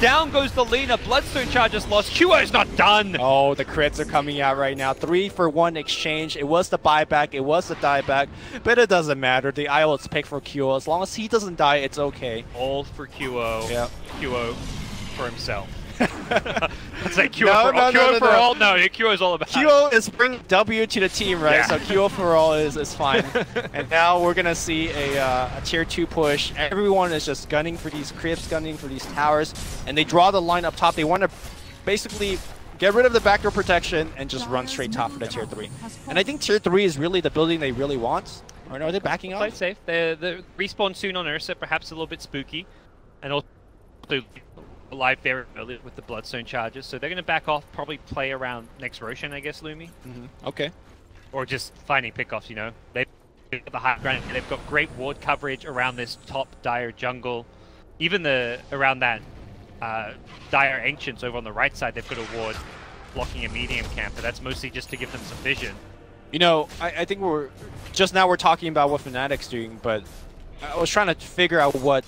Down goes the Lina. Bloodstone charge is lost. QO is not done. Oh, the crits are coming out right now. 3-for-1 exchange. It was the buyback. It was the dieback. But it doesn't matter. The IO is picked for QO. As long as he doesn't die, it's okay. All for QO. Yeah. QO for himself. It's like QO for all. No, QO is all about. QO is bringing W to the team, right? Yeah. So QO for all is fine. And now we're gonna see a tier 2 push. Everyone is just gunning for these crypts, gunning for these towers, and they draw the line up top. They want to basically get rid of the backdoor protection and just run straight top for the tier 3. And I think tier 3 is really the building they really want. Or are they backing up? Play safe. The respawn soon on Ursa, perhaps a little bit spooky, and also alive very early with the Bloodstone charges, so they're going to back off, probably play around next Roshan, I guess, Lumi. Okay. Or just finding pickoffs, you know. They've got the high ground, they've got great ward coverage around this top Dire jungle. Even around that Dire Ancients over on the right side, they've got a ward blocking a medium camp, but that's mostly just to give them some vision. You know, I think we're talking about what Fnatic's doing, but I was trying to figure out what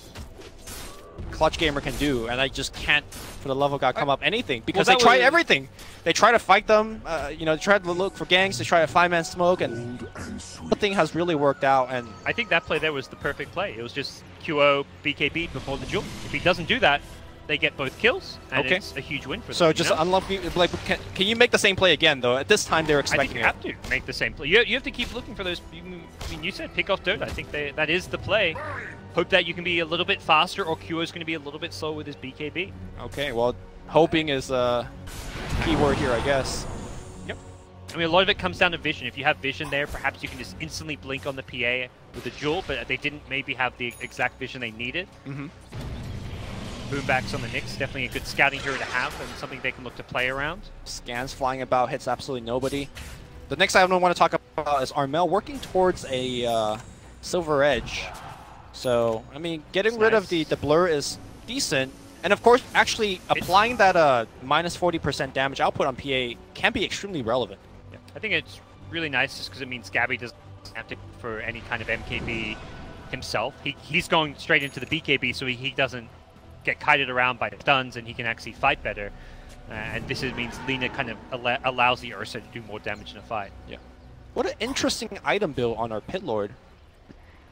Clutch Gamer can do, and I just can't, for the love of God, come up anything because they try everything. They try to fight them, you know, they try to look for ganks, they try to 5-man smoke, and nothing has really worked out. And I think that play there was the perfect play. It was just QO BKB before the duel. If he doesn't do that, they get both kills, and it's a huge win for them. So just unlucky. Like, can you make the same play again though? At this time, they're expecting I think you have to make the same play. You have to keep looking for those. I mean, you said pick off Dota. I think that is the play. Hope that you can be a little bit faster, or QO is going to be a little bit slow with his BKB. Okay, well, hoping is a key word here, I guess. Yep. I mean, a lot of it comes down to vision. If you have vision there, perhaps you can just instantly blink on the PA with the duel, but they didn't maybe have the exact vision they needed. Boombacks on the Knicks, definitely a good scouting hero to have, and something they can look to play around. Scans flying about, hits absolutely nobody. The next item I want to talk about is Armel working towards a Silver Edge. So, I mean, getting rid of the blur is decent. And of course, actually applying that minus 40% damage output on PA can be extremely relevant. Yeah. I think it's really nice just because it means Gabby doesn't have to for any kind of MKB himself. He's going straight into the BKB, so he doesn't get kited around by stuns, and he can actually fight better. And this means Lina kind of allows the Ursa to do more damage in a fight. Yeah. What an interesting item build on our Pit Lord.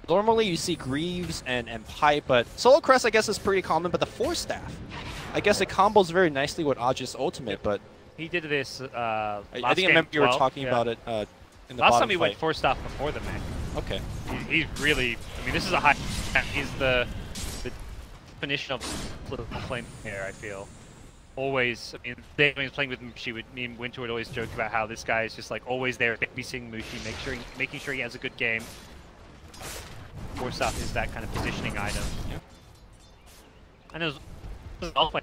Normally you see Greaves and Pipe, but Solo Crest I guess is pretty common, but the Force Staff, I guess it combos very nicely with Aj's ultimate, but... He did this I think I remember you were talking about it in the last bottom time he fight. went Force Staff before the Mac. Okay. He's really... I mean, this is a high... He's the definition of political flame here, I feel. Always, I mean, when he was playing with Mushi, me and Winter would always joke about how this guy is just like always there babysitting Mushi, making sure he has a good game. Force Staff is that kind of positioning item. Yeah. And there's also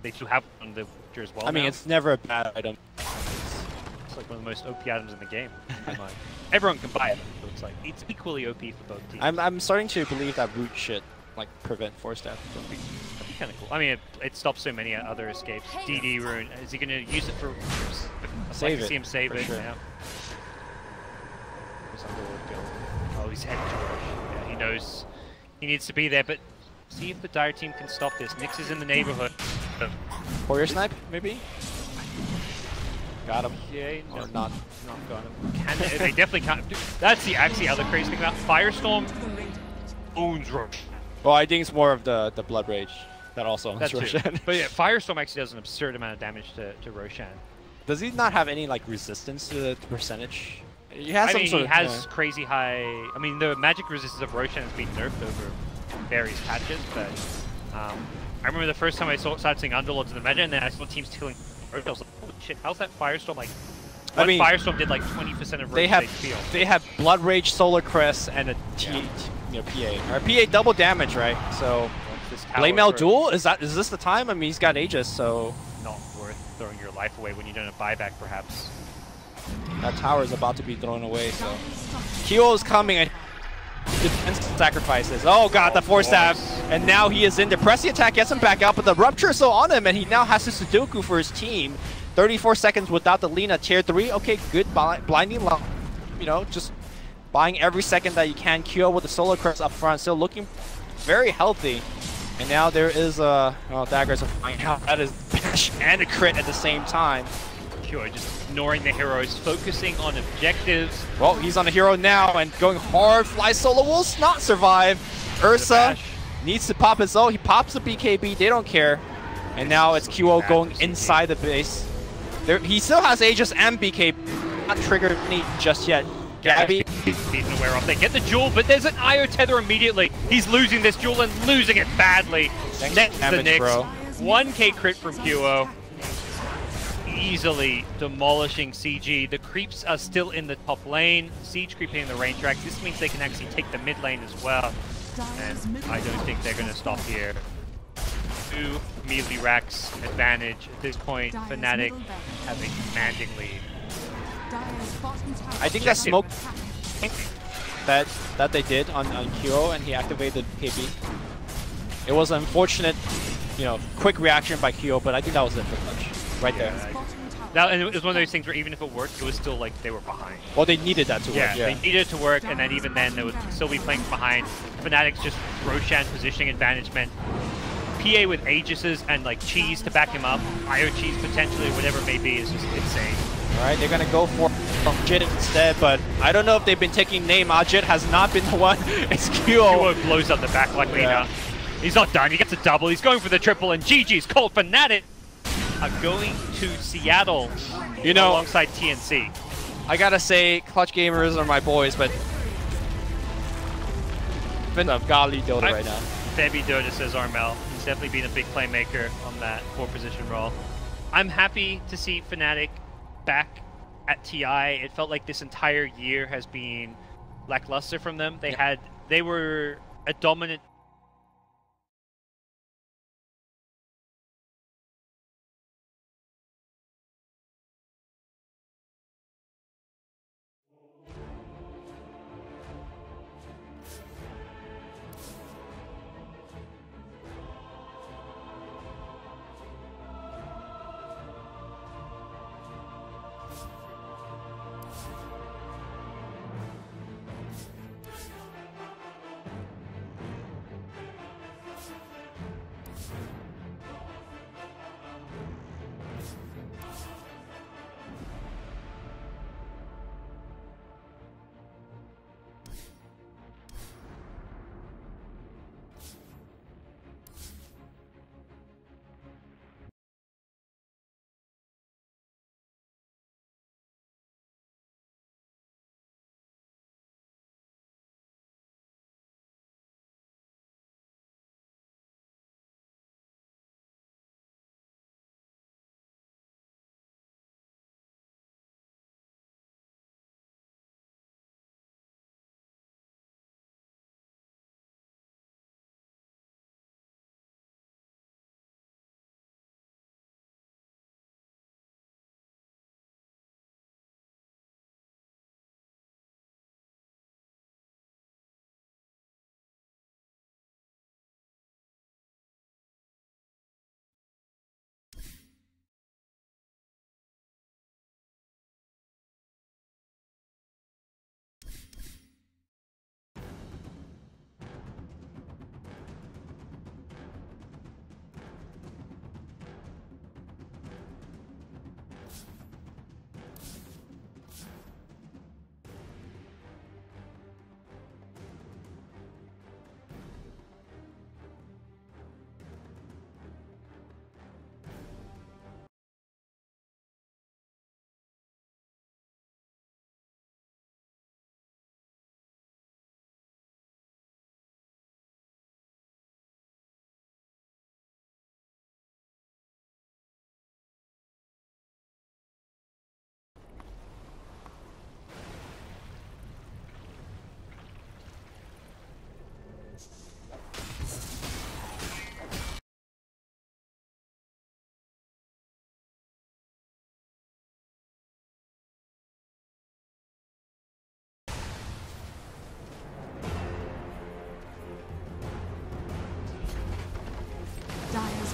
they do have on the Witcher as well. I mean, now. it's never a bad item. It's like one of the most OP items in the game. Everyone can buy it, so it's like it's equally OP for both teams. I'm starting to believe that root shit like prevent Force Staff. That'd be kind of cool. I mean, it stops so many other escapes. DD rune. Is he going to use it for? I'd like to see him save it. Sure. Yeah. Oh, he's heading to Rush. Yeah, he knows he needs to be there, but see if the Dire team can stop this. Nyx is in the neighborhood. Warrior Snipe, maybe? Got him. Yeah, Or not got him. They definitely can't. That's the actually other crazy thing about Firestorm owns Rush. Well, I think it's more of the Blood Rage that also owns That's Roshan. But yeah, Firestorm actually does an absurd amount of damage to Roshan. Does he not have any like resistance to the percentage? He has I mean, sort he of, has crazy high... I mean, the magic resistance of Roshan has been nerfed over various patches, but... I remember the first time I started seeing Underlords in the meta, and then I saw teams killing Roshan. I was like, holy shit, how's that Firestorm like... I mean, Firestorm did like 20% of Roshan's HP. They have Blood Rage, Solar Crest, and a PA. Or PA double damage, right? So... Blame El Duel? Is this the time? I mean, he's got Aegis, so... Not worth throwing your life away when you don't have buyback, perhaps. That tower is about to be thrown away, so... Kyo is coming and defense sacrifices. Oh god, the Force Staff. And now he is in. The Pressy attack gets him back out, but the Rupture is still on him, and he now has to Sudoku for his team. 34 seconds without the Lina. Tier 3, okay, good blinding lock. You know, just buying every second that you can. Kyo with the Solar Crest up front, still looking very healthy. And now there is daggers are flying out. That is bash and a crit at the same time. Kyo just ignoring the heroes, focusing on objectives. Well, he's on a hero now and going hard. Fly Solo will not survive. Ursa needs to pop his ult. He pops the BKB. They don't care. And now it's QO going inside the base. He still has Aegis and BKB. Not triggered just yet. Gabby. He's aware of. They get the duel, but there's an IO tether immediately. He's losing this duel and losing it badly. Next the Nyx. Bro. 1k crit from QO. Easily demolishing CG. The creeps are still in the top lane. Siege creeping in the range tracks. This means they can actually take the mid lane as well. And I don't think they're going to stop here. 2 melee racks advantage. At this point, Fnatic have a commanding lead. I think that smoke that they did on QO and he activated KB. It was an unfortunate, quick reaction by QO, but I think that was it for Clutch. Right there. And it was one of those things where even if it worked, it was still like they were behind. Well, they needed that to work. Yeah, they needed it to work, and then even then, they would still be playing behind. Fnatic's just Roshan positioning advantage meant PA with Aegises and like Cheese to back him up, IO Cheese potentially, whatever it may be, is just insane. Alright, they're gonna go for Ajit instead, but I don't know if they've been taking name. Ajit has not been the one. It's QO. QO blows up the back like Lina. He's not done, he gets a double, he's going for the triple, and GG's called. Fnatic are going to Seattle alongside TNC. I gotta say, Clutch Gamers are my boys, but I've got to lead Dota right now. Baby Dota, says Armel. He's definitely been a big playmaker on that 4-position role. I'm happy to see Fnatic back at TI. It felt like this entire year has been lackluster from them. They were a dominant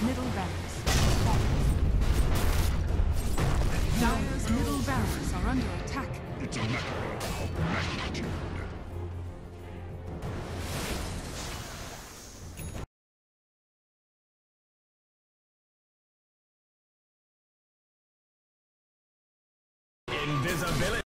middle barracks. Dire's middle barracks are under attack. It's a matter of magnitude. Invisibility.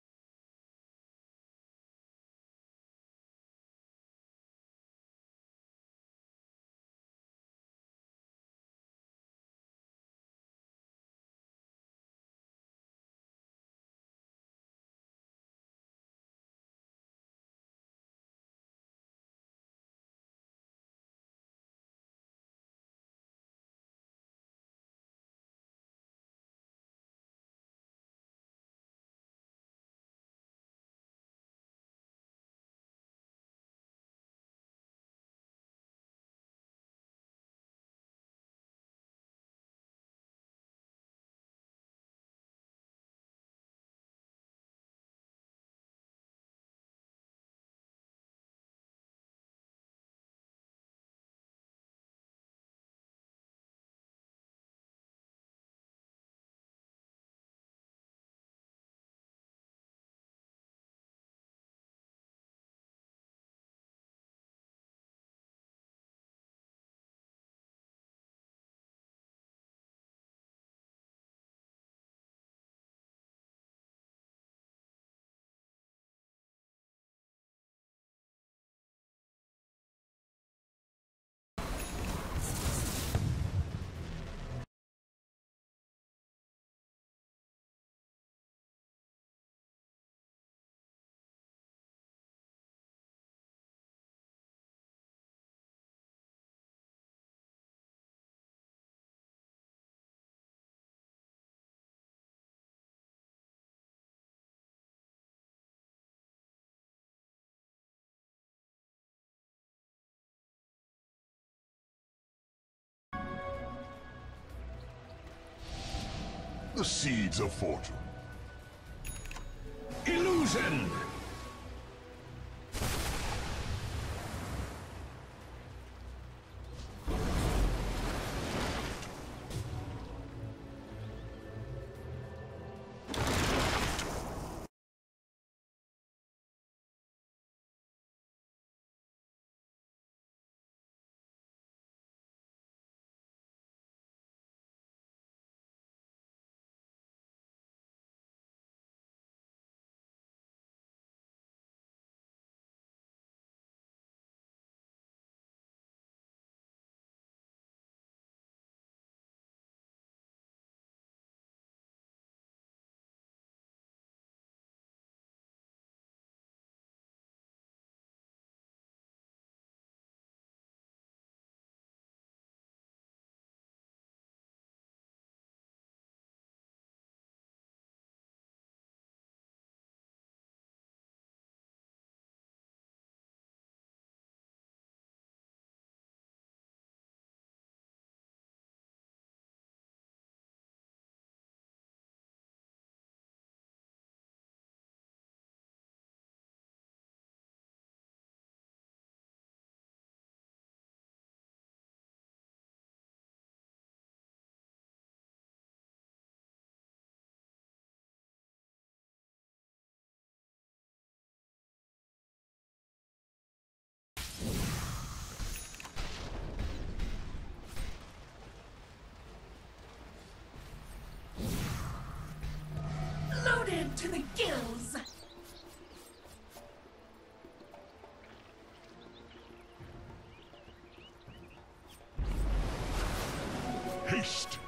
The seeds of fortune. Illusion! Loaded to the gills! Haste!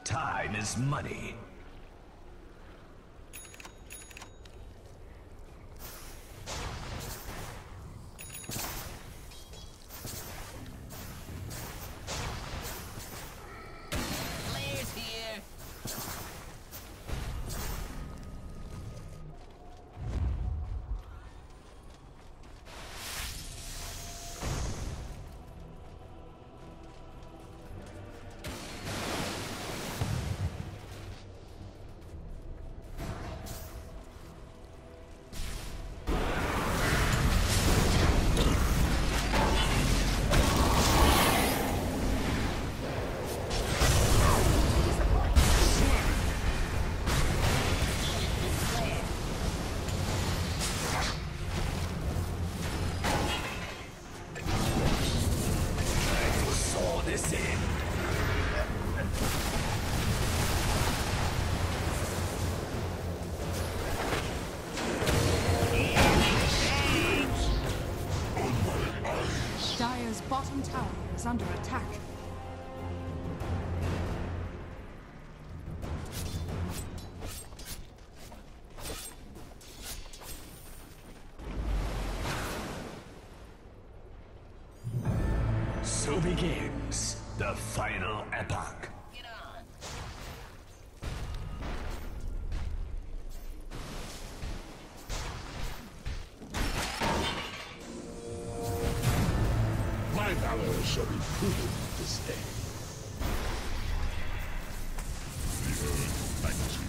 Time is money. Players here! bottom tower is under attack. So begins the final epoch. My valor shall be proven this day. The earth thanks you.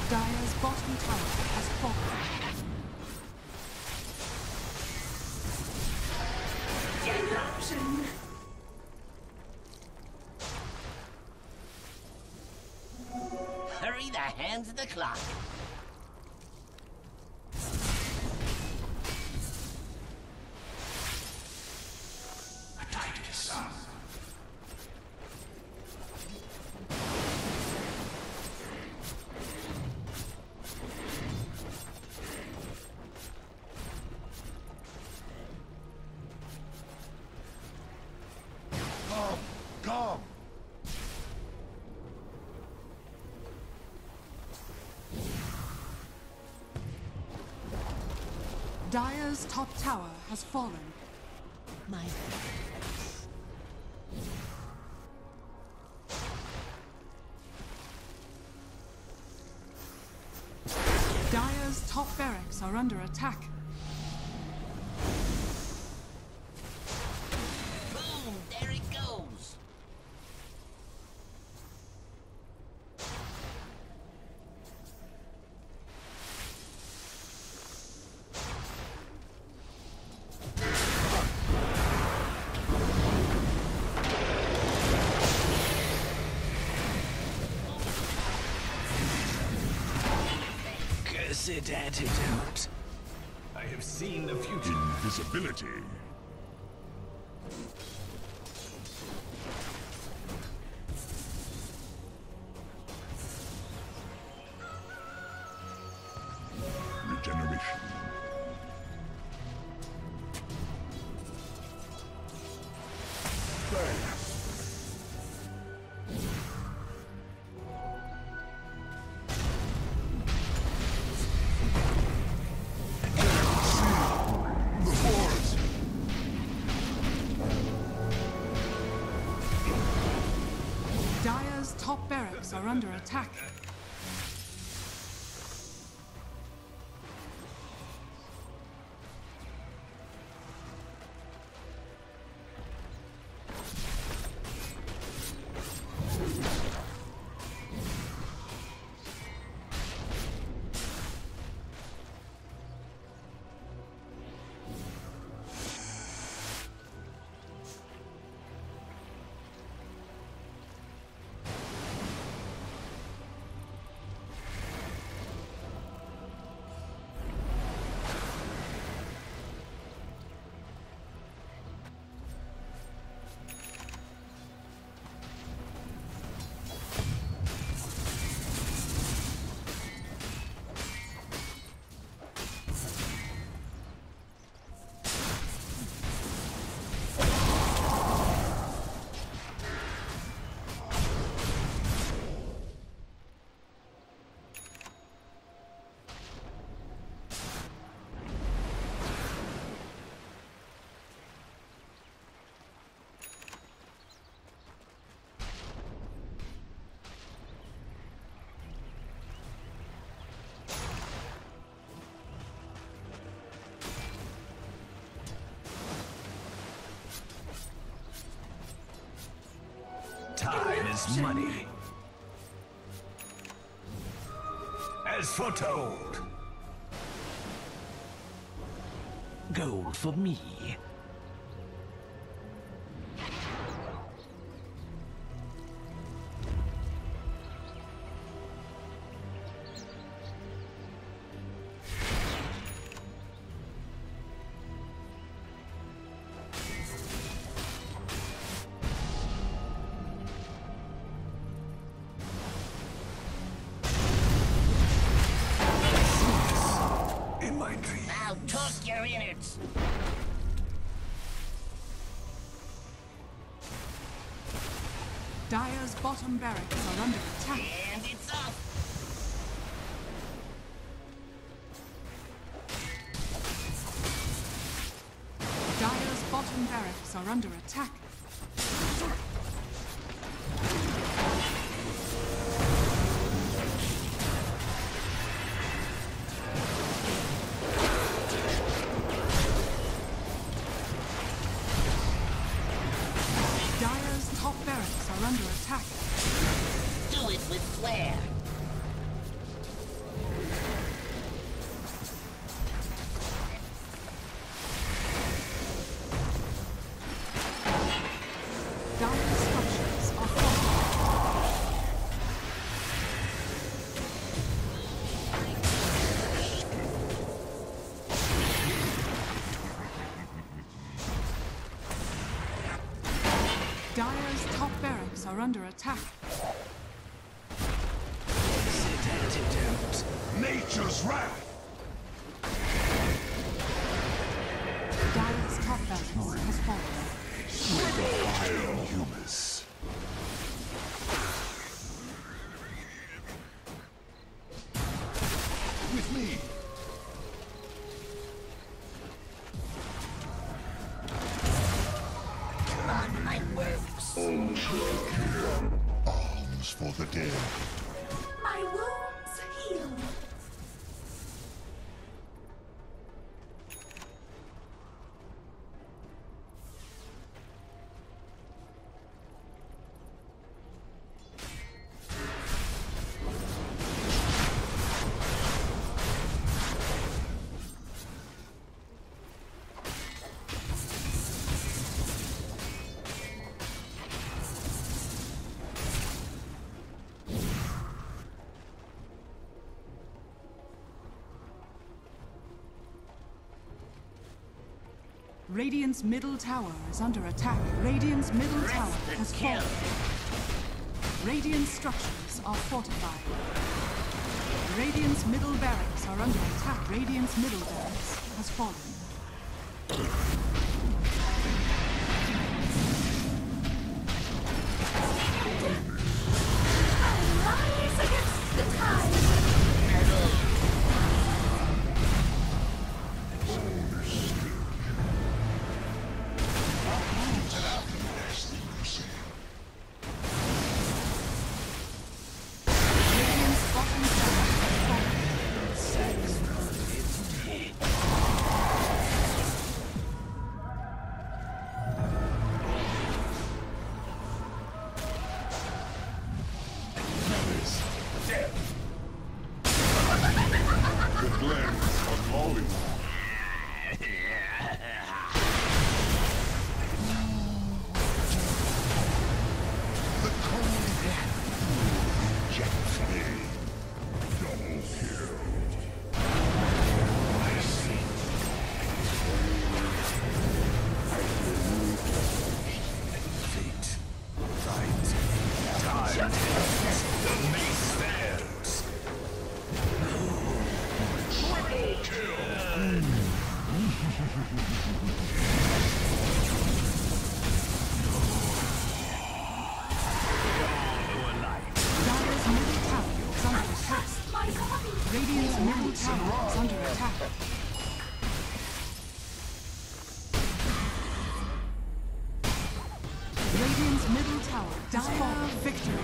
Dire's bottom tower has fallen. Eruption! Hurry the hands of the clock. Titus. Come! Dire's top tower has fallen. My Dire's top barracks are under attack. boom! There it goes. Cursed antidote. I have seen the future. Invisibility. Regeneration. Fire. Dire's top barracks are under attack. Time is money. As foretold. Gold for me. in it. Dire's bottom barracks are under attack. And it's up. Dire's bottom barracks are under attack. Dire's top barracks are under attack. Do it with flair. Dire's structures are fortified. Dire's top barracks are under attack. Sit antidote. Nature's wrath. Dire's top barracks has fallen. Fire humus. With me. On my works. Arms for the dead. My wounds heal. Radiant's middle tower is under attack. Radiant's middle tower has fallen. Radiant structures are fortified. Radiant's middle barracks are under attack. Radiant's middle barracks has fallen. Rise against the tide. Radiant's bottom tower has fallen. The glens of Molly. The cold black rejects me. Double kill. I see. Fate. Time. The mace stands. Triple kill. Dire's middle tower is under attack. Radiant's middle tower is under attack. Radiant's middle tower has fallen. Victory.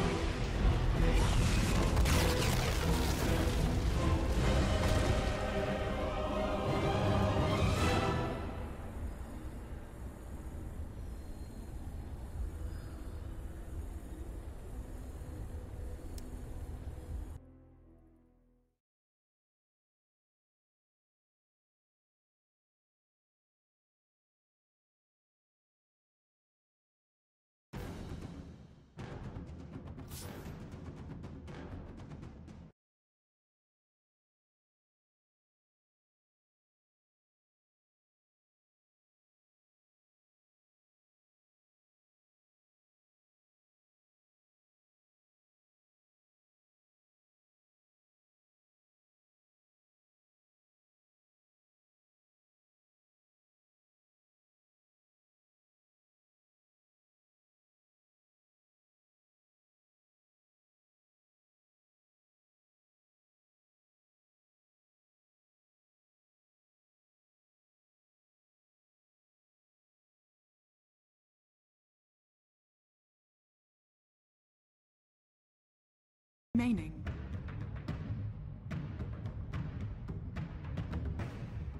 remaining.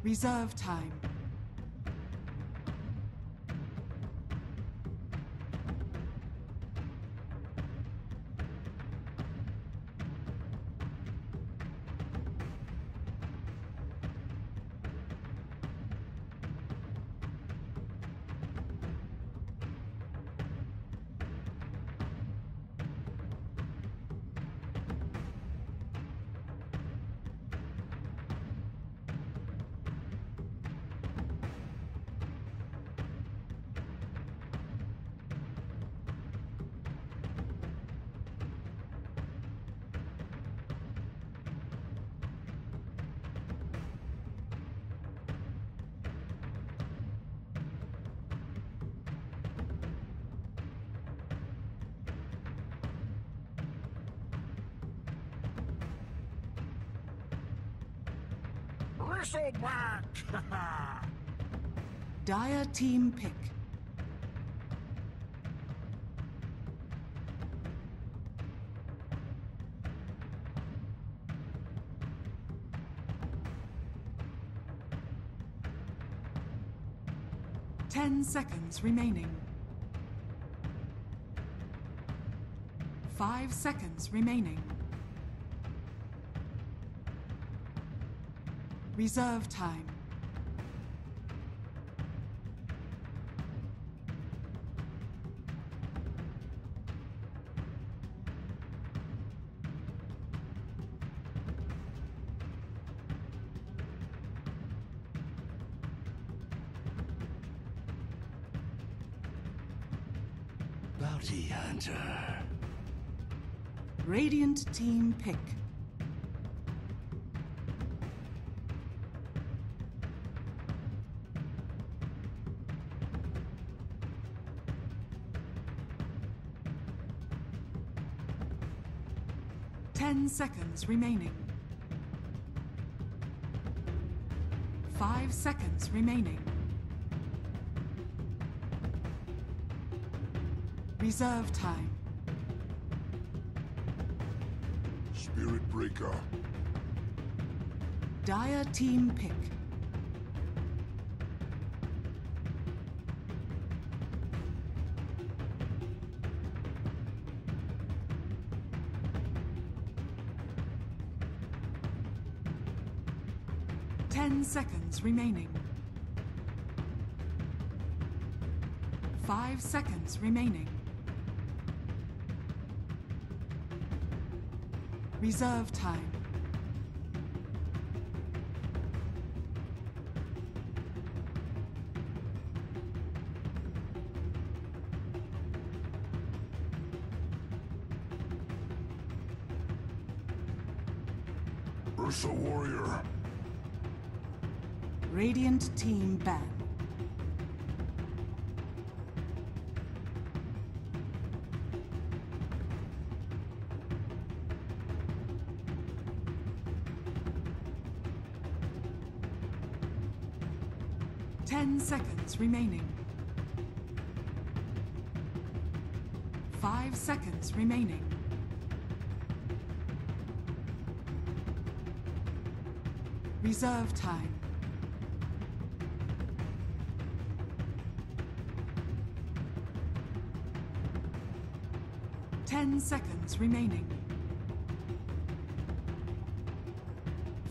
Reserve time. Bristleback! Dire team pick. Ten seconds remaining. 5 seconds remaining. Reserve time. Bounty Hunter. Radiant team pick. Seconds remaining. 5 seconds remaining. Reserve time. Spirit Breaker. Dire team pick. Seconds remaining. 5 seconds remaining. Reserve time. Ursa Warrior. Radiant team ban. Seconds remaining. 5 seconds remaining. Reserve time. Seconds remaining.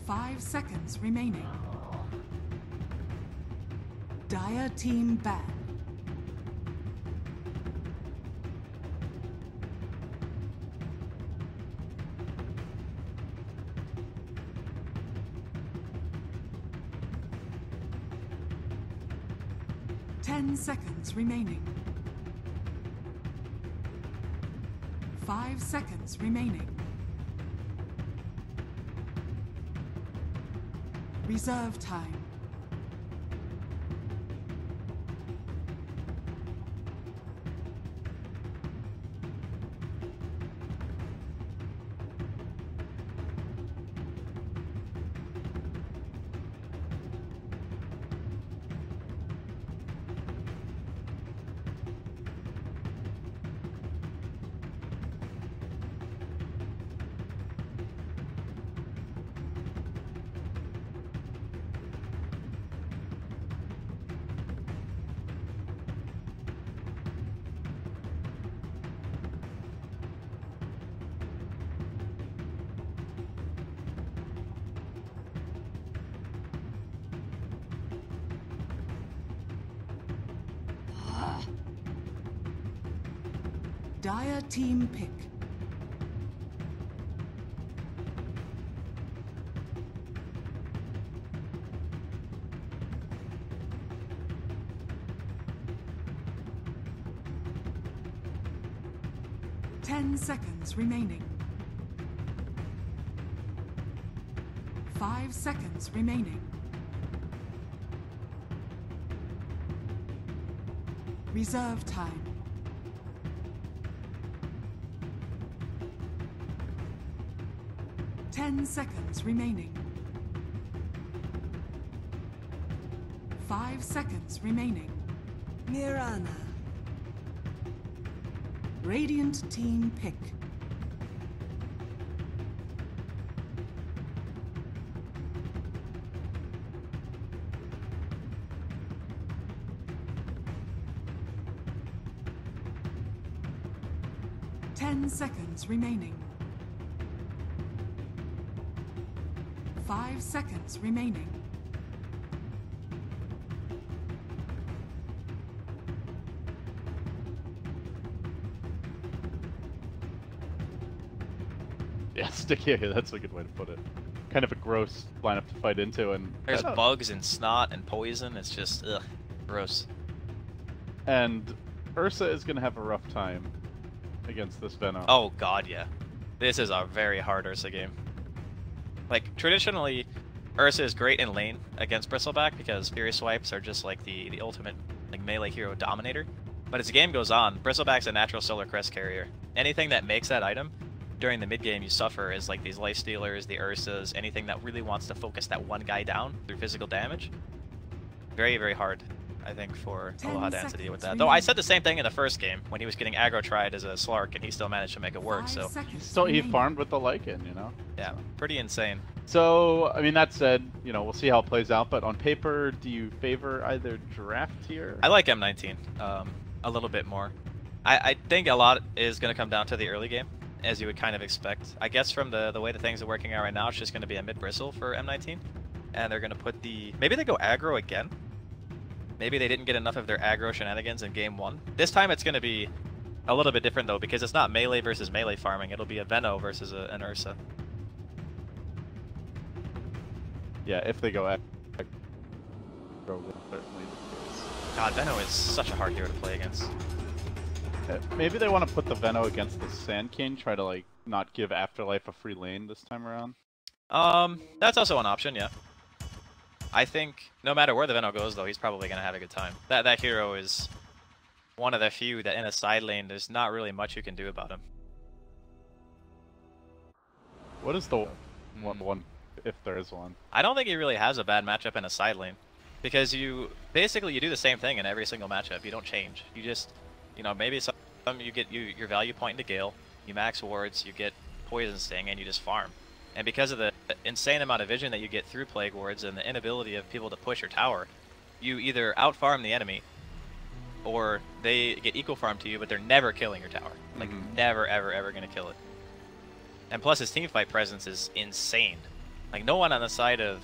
5 seconds remaining. Dire team ban. Seconds remaining. 5 seconds remaining. Reserve time. Dire team pick. Ten seconds remaining. 5 seconds remaining. Reserve time. Ten seconds remaining. 5 seconds remaining. Mirana. Radiant team pick. Ten seconds remaining. 5 seconds remaining. Yeah, sticky. That's a good way to put it. Kind of a gross lineup to fight into, and there's bugs and snot and poison. It's just ugh, gross. And Ursa is gonna have a rough time against this Venom. Oh god, yeah. This is a very hard Ursa game. Like traditionally, Ursa is great in lane against Bristleback because Fury Swipes are just like the ultimate like melee hero dominator. But as the game goes on, Bristleback's a natural Solar Crest carrier. Anything that makes that item during the mid game you suffer is like these life stealers, the Ursas, anything that really wants to focus that one guy down through physical damage. Very, very hard, I think, for Aloha Dan to deal with that. Though I said the same thing in the first game when he was getting aggro tried as a Slark and he still managed to make it work. So he farmed with the Lycan, you know? Yeah, pretty insane. So, I mean, that said, you know, we'll see how it plays out, but on paper, do you favor either draft tier? I like M19 a little bit more. I think a lot is going to come down to the early game, as you would kind of expect. I guess from the way the things are working out right now, it's just going to be a mid-bristle for M19. And they're going to put the... Maybe they go aggro again. Maybe they didn't get enough of their aggro shenanigans in game 1. This time it's going to be a little bit different, though, because it's not melee versus melee farming. It'll be a Veno versus an Ursa. Yeah, if they go aggro, certainly the case. God, Veno is such a hard hero to play against. Maybe they want to put the Veno against the Sand King, try to like not give Afterlife a free lane this time around. That's also an option, yeah. I think no matter where the Veno goes, though, he's probably gonna have a good time. That hero is one of the few that in a side lane, there's not really much you can do about him. What is the one, if there is one? I don't think he really has a bad matchup in a side lane, because you basically do the same thing in every single matchup. You don't change. You just, you know, maybe some you get your value point into Gale, you max wards, you get Poison Sting, and you just farm. And because of the insane amount of vision that you get through Plague Wards and the inability of people to push your tower, you either out-farm the enemy, or they get equal farm to you, but they're never killing your tower. Like, never, ever, ever gonna kill it. And plus his teamfight presence is insane. Like, no one on the side of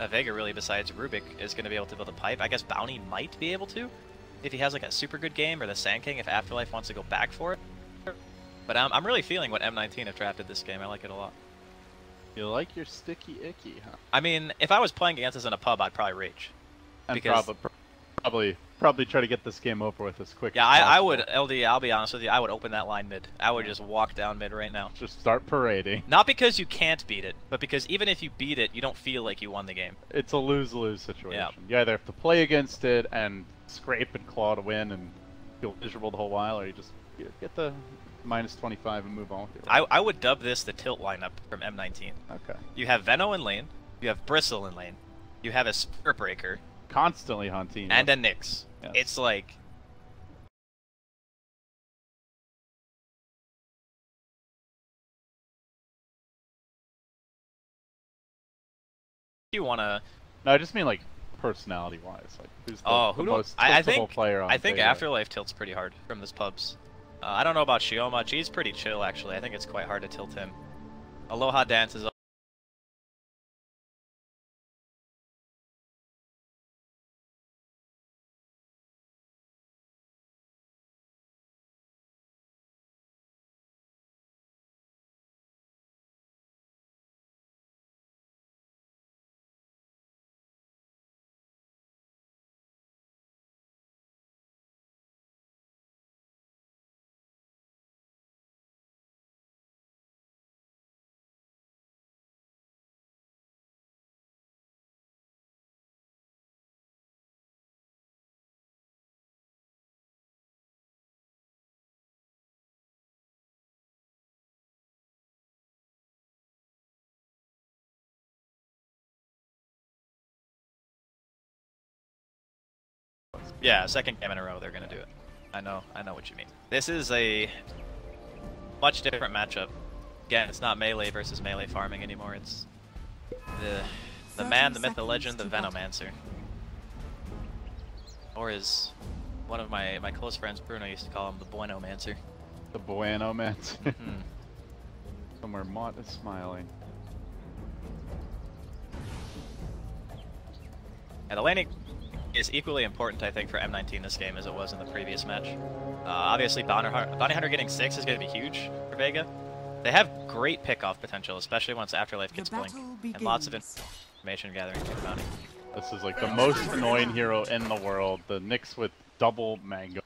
Vega, really, besides Rubik, is gonna be able to build a pipe. I guess Bounty might be able to, if he has like a super good game, or the Sand King if Afterlife wants to go back for it. But I'm really feeling what M19 have drafted this game. I like it a lot. You like your sticky icky, huh? I mean, if I was playing against this in a pub, I'd probably rage. And because... probably try to get this game over with as quick as possible. possible. I would, LD, I'll be honest with you, I would open that line mid. I would just walk down mid right now. Just start parading. Not because you can't beat it, but because even if you beat it, you don't feel like you won the game. It's a lose-lose situation. Yeah. You either have to play against it and scrape and claw to win and feel miserable the whole while, or you just get the -25 and move on with it. I would dub this the tilt lineup from M19. Okay. You have Veno in lane, you have Bristle in lane, you have a Spirit Breaker. Constantly hunting. And a Nyx. Yes. It's like... You wanna... No, I just mean like personality-wise. Like, who's the most tiltable player on I think Vega? Afterlife tilts pretty hard from this pubs. I don't know about Shioma. G's pretty chill, actually. I think it's quite hard to tilt him. Aloha Dance is Yeah, second game in a row they're gonna do it. I know what you mean. This is a much different matchup. Again, it's not melee versus melee farming anymore. It's the man, the myth, the legend, the Venomancer. Or as one of my close friends, Bruno, used to call him the Buenomancer. The Buenomancer. Somewhere Mott is smiling. And the laning is equally important, I think, for M19 this game as it was in the previous match. Obviously, Bounty Hunter getting 6 is going to be huge for Vega. They have great pickoff potential, especially once Afterlife gets Blink, and lots of information gathering through Bounty. This is like the most annoying hero in the world. The Nyx with double Mango,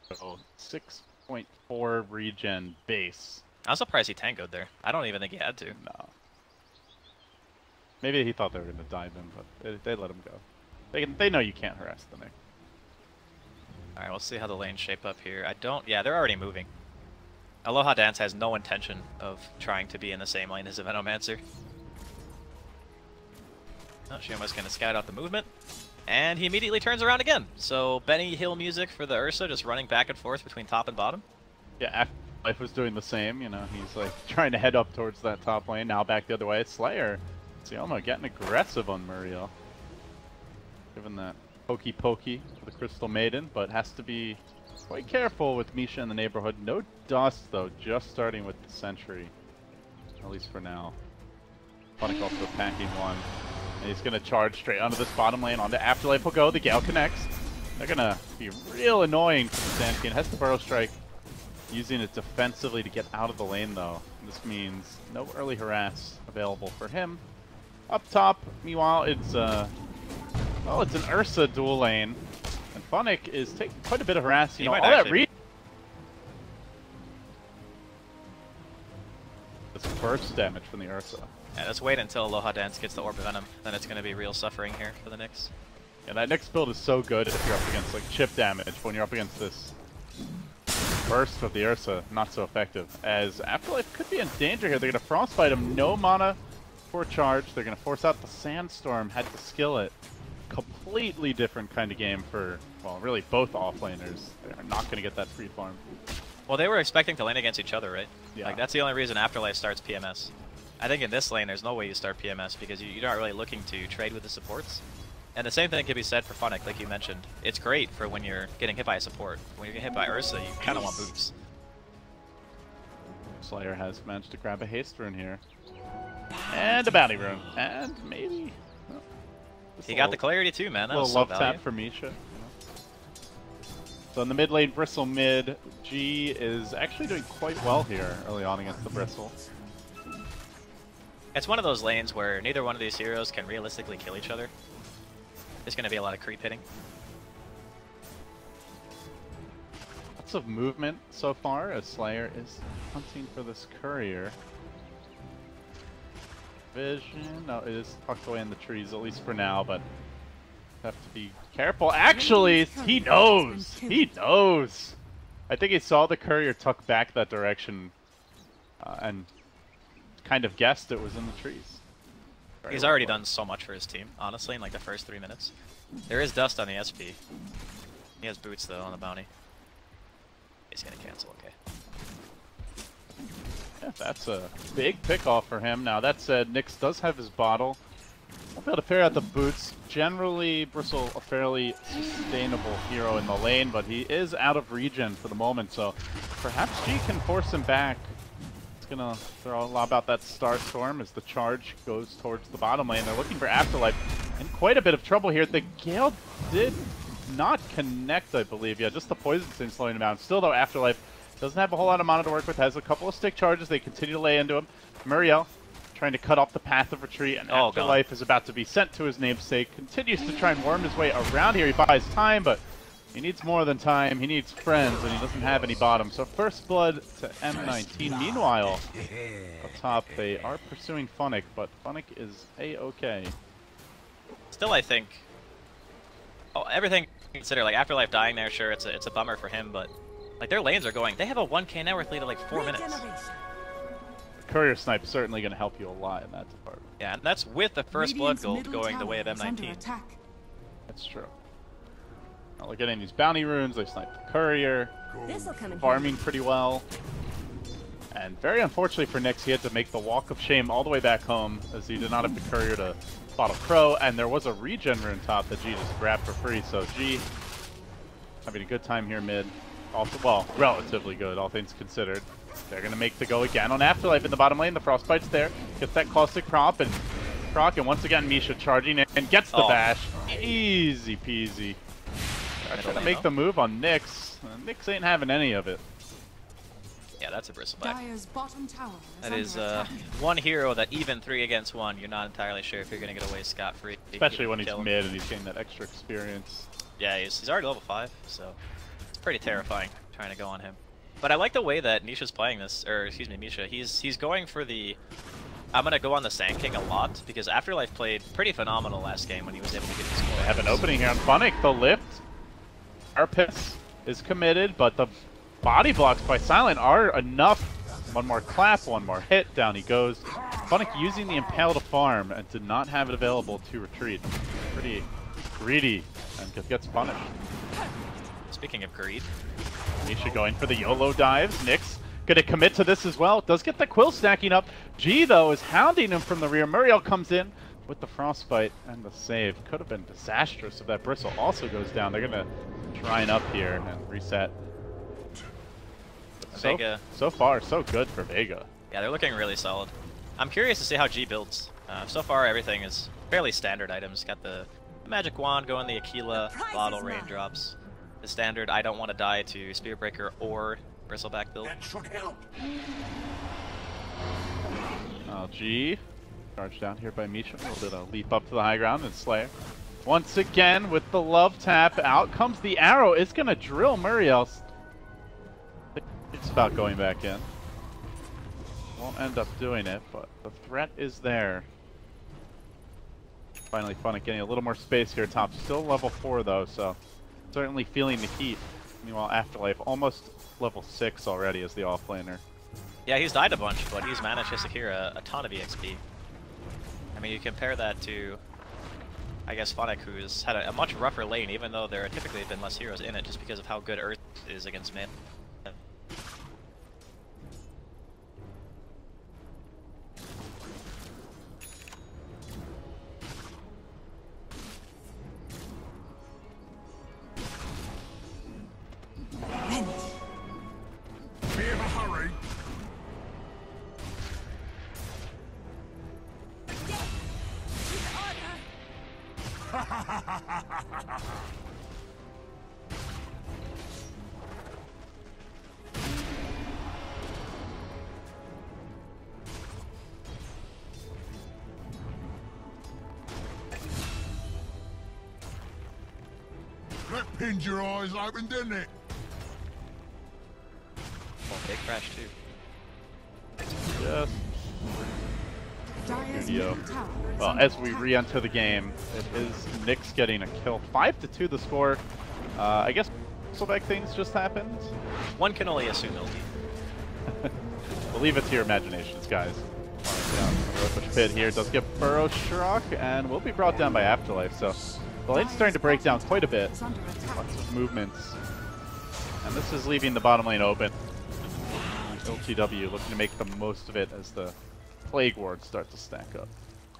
6.4 regen base. I'm surprised he tangoed there. I don't even think he had to. No. Maybe he thought they were going to dive him, but they let him go. They know you can't harass the Nyx. Alright, we'll see how the lanes shape up here. Yeah, they're already moving. Aloha Dance has no intention of trying to be in the same lane as a Venomancer. Oh, Shioma's going to scout out the movement. And he immediately turns around again. So Benny Hill music for the Ursa, just running back and forth between top and bottom. Yeah, Afterlife was doing the same, you know, he's like trying to head up towards that top lane, now back the other way. Slayer, Sioma getting aggressive on Muriel. Given that pokey for the Crystal Maiden, but has to be quite careful with Misha in the neighborhood. No dust though, just starting with the Sentry, at least for now. Fnatic also packing one, and he's gonna charge straight onto this bottom lane. Onto Afterlife will go, the Gale connects. They're gonna be real annoying for the Sand King. Has the Burrow Strike, using it defensively to get out of the lane though. This means no early harass available for him. Up top, meanwhile, it's it's an Ursa dual lane, and Fnatic is taking quite a bit of harass. You know, all that That's burst damage from the Ursa. Yeah, let's wait until Aloha Dance gets the Orb of Venom, then it's going to be real suffering here for the Nyx. Yeah, that Nyx build is so good if you're up against like chip damage, but when you're up against this burst of the Ursa, not so effective. As Afterlife could be in danger here. They're going to Frostbite him, no mana for charge. They're going to force out the Sandstorm, had to skill it. Completely different kind of game for, well, really both offlaners. They're not going to get that free farm. Well, they were expecting to lane against each other, right? Yeah. Like, that's the only reason Afterlife starts PMS. I think in this lane, there's no way you start PMS because you're not really looking to trade with the supports. And the same thing can be said for Fnatic, like you mentioned. It's great for when you're getting hit by a support. When you're getting hit by Ursa, you kind of want boots. Slayer has managed to grab a haste rune here. And a bounty rune. And maybe... He got the clarity too, man. That was a little love love value. tap for Misha. So in the mid lane, Bristle mid, G is actually doing quite well here early on against the Bristle. It's one of those lanes where neither one of these heroes can realistically kill each other. There's going to be a lot of creep hitting. Lots of movement so far as Slayer is hunting for this courier. Vision, no, it is tucked away in the trees, at least for now, but have to be careful. Actually, he knows! He knows! I think he saw the courier tuck back that direction and kind of guessed it was in the trees. He's already done so much for his team, honestly, in like the first 3 minutes. There is dust on the SP. He has boots, though, on the bounty. He's gonna cancel, okay. Yeah, that's a big pick-off for him. Now, that said, Nyx does have his bottle. Won't be able to figure out the boots. Generally, Bristle, a fairly sustainable hero in the lane, but he is out of regen for the moment, so perhaps G can force him back. It's gonna throw a lot about that Star Storm as the charge goes towards the bottom lane. They're looking for Afterlife in quite a bit of trouble here. The Gale did not connect, I believe. Yeah, just the Poison Sting slowing him down. Still, though, Afterlife doesn't have a whole lot of mana to work with, has a couple of stick charges. They continue to lay into him. Muriel trying to cut off the path of retreat, and Afterlife is about to be sent to his namesake. Continues to try and worm his way around here. He buys time, but he needs more than time. He needs friends, and he doesn't have any bottom. So first blood to M19. Meanwhile, up top, they are pursuing Fnatic, but Fnatic is A-okay. Still, I think... Oh, everything considered, like Afterlife dying there, sure, it's a bummer for him, but like their lanes are going. They have a 1k net worth lead of like 4 minutes. Courier Snipe certainly going to help you a lot in that department. Yeah, and that's with the first blood gold going the way of M19. That's true. We're getting these bounty runes, they snipe the courier, farming pretty well. And very unfortunately for Nyx, he had to make the walk of shame all the way back home, as he did not have the courier to bottle Crow, and there was a regen rune top that G just grabbed for free, so G having a good time here mid. Also, well, relatively good, all things considered. They're going to make the go again on Afterlife in the bottom lane. The Frostbite's there. Gets that caustic prop and proc, and once again Misha charging in and gets the bash. Easy peasy. Trying to make the move on Nyx. Nyx ain't having any of it. Yeah, that's a bristleback. That is one hero that even 3 against 1, you're not entirely sure if you're going to get away scot-free. Especially when he's mid and he's getting that extra experience. Yeah, he's already level 5, so it's pretty terrifying trying to go on him. But I like the way that Nisha's playing this, or excuse me, Misha. He's going for the, I'm going to go on the Sand King a lot, because Afterlife played pretty phenomenal last game when he was able to get his score. They have an opening here on Funnick. The lift. Arpis is committed, but the body blocks by Silent are enough. One more clap, one more hit, down he goes. Funnick using the Impale to farm and did not have it available to retreat. Pretty greedy and gets punished. Speaking of greed, Misha going for the YOLO dives. Nyx gonna commit to this as well. Does get the Quill stacking up. G though is hounding him from the rear. Muriel comes in with the Frostbite and the save. Could have been disastrous if that Bristle also goes down. They're gonna try and up here and reset. Vega. So far, so good for Vega. Yeah, they're looking really solid. I'm curious to see how G builds. So far, everything is fairly standard items. Got the Magic Wand going, the Aquila, Bottle, Raindrops. The standard I don't want to die to Spearbreaker or Bristleback build. G, charged down here by Misha. A little bit of leap up to the high ground and Slayer. Once again with the love tap, out comes the arrow. It's gonna drill Muriel. It's about going back in. Won't end up doing it, but the threat is there. Finally Funnick getting a little more space here top. Still level 4 though, so certainly feeling the heat. Meanwhile, Afterlife almost level 6 already as the offlaner. Yeah, he's died a bunch, but he's managed to secure a ton of EXP. I mean, you compare that to, I guess, Funnick, who's had a much rougher lane, even though there typically have been less heroes in it, just because of how good Earth is against mid. Be in a hurry. That pinned your eyes open, didn't it? Well, big crash too. Yes. Studio. Well, as we re-enter the game, it is Nyx getting a kill. 5-2 the score. I guess Bristleback things just happened. One can only assume LG. We'll leave it to your imaginations, guys. Push pit here does get Burrow Struck and will be brought down by Afterlife. So the lane's starting to break down quite a bit. Lots of movements. And this is leaving the bottom lane open. LTW looking to make the most of it as the Plague Wards start to stack up.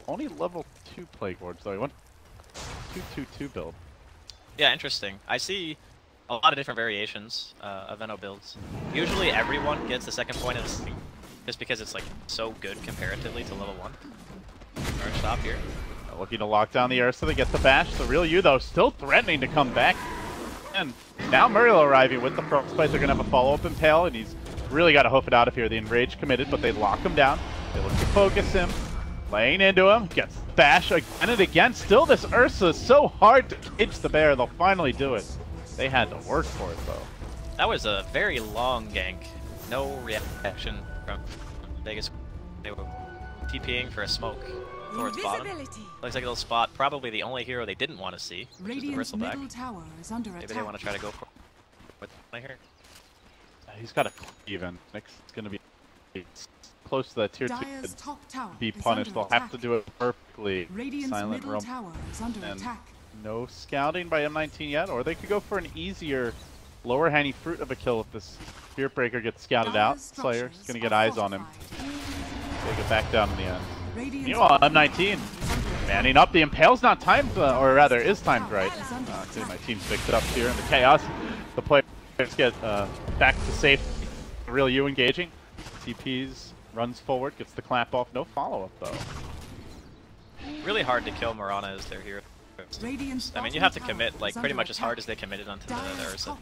Only level 2 Plague Wards though. He went 2-2-2 build. Yeah, interesting. I see a lot of different variations of Veno builds. Usually everyone gets the second point of this thing, just because it's like so good comparatively to level 1. Or stop here. Looking to lock down the Ursa, they get the bash. The real you though still threatening to come back. And now Muriel arriving with the Frostbite. They're gonna have a follow-up Impale, and he's really got to hoof it out of here. The Enrage committed, but they lock him down. They look to focus him. Laying into him. Gets bash again and again. Still this Ursa is so hard to catch the bear. They'll finally do it. They had to work for it though. That was a very long gank. No reaction from Vega Squadron. They were TPing for a smoke towards bottom. Looks like a little spot. Probably the only hero they didn't want to see, which is the Bristleback. Maybe they want to try to go for it. I hear. He's got a even. Next it's going to be close to that tier 2 to be punished. They'll have to do it perfectly. Silent Rumble and No scouting by M19 yet, or they could go for an easier, lower hanging fruit of a kill if this Spirit Breaker gets scouted out. Slayer's gonna get eyes on him. Take it back down in the end. Meanwhile, M19 manning up. The Impale's not timed, or rather is timed right. My team's picked it up here in the chaos. The players get back to safe. Real you engaging. TPs, runs forward, gets the clap off. No follow-up though. Really hard to kill Mirana as their hero. I mean, you have to commit like pretty much as hard as they committed onto the Ursa.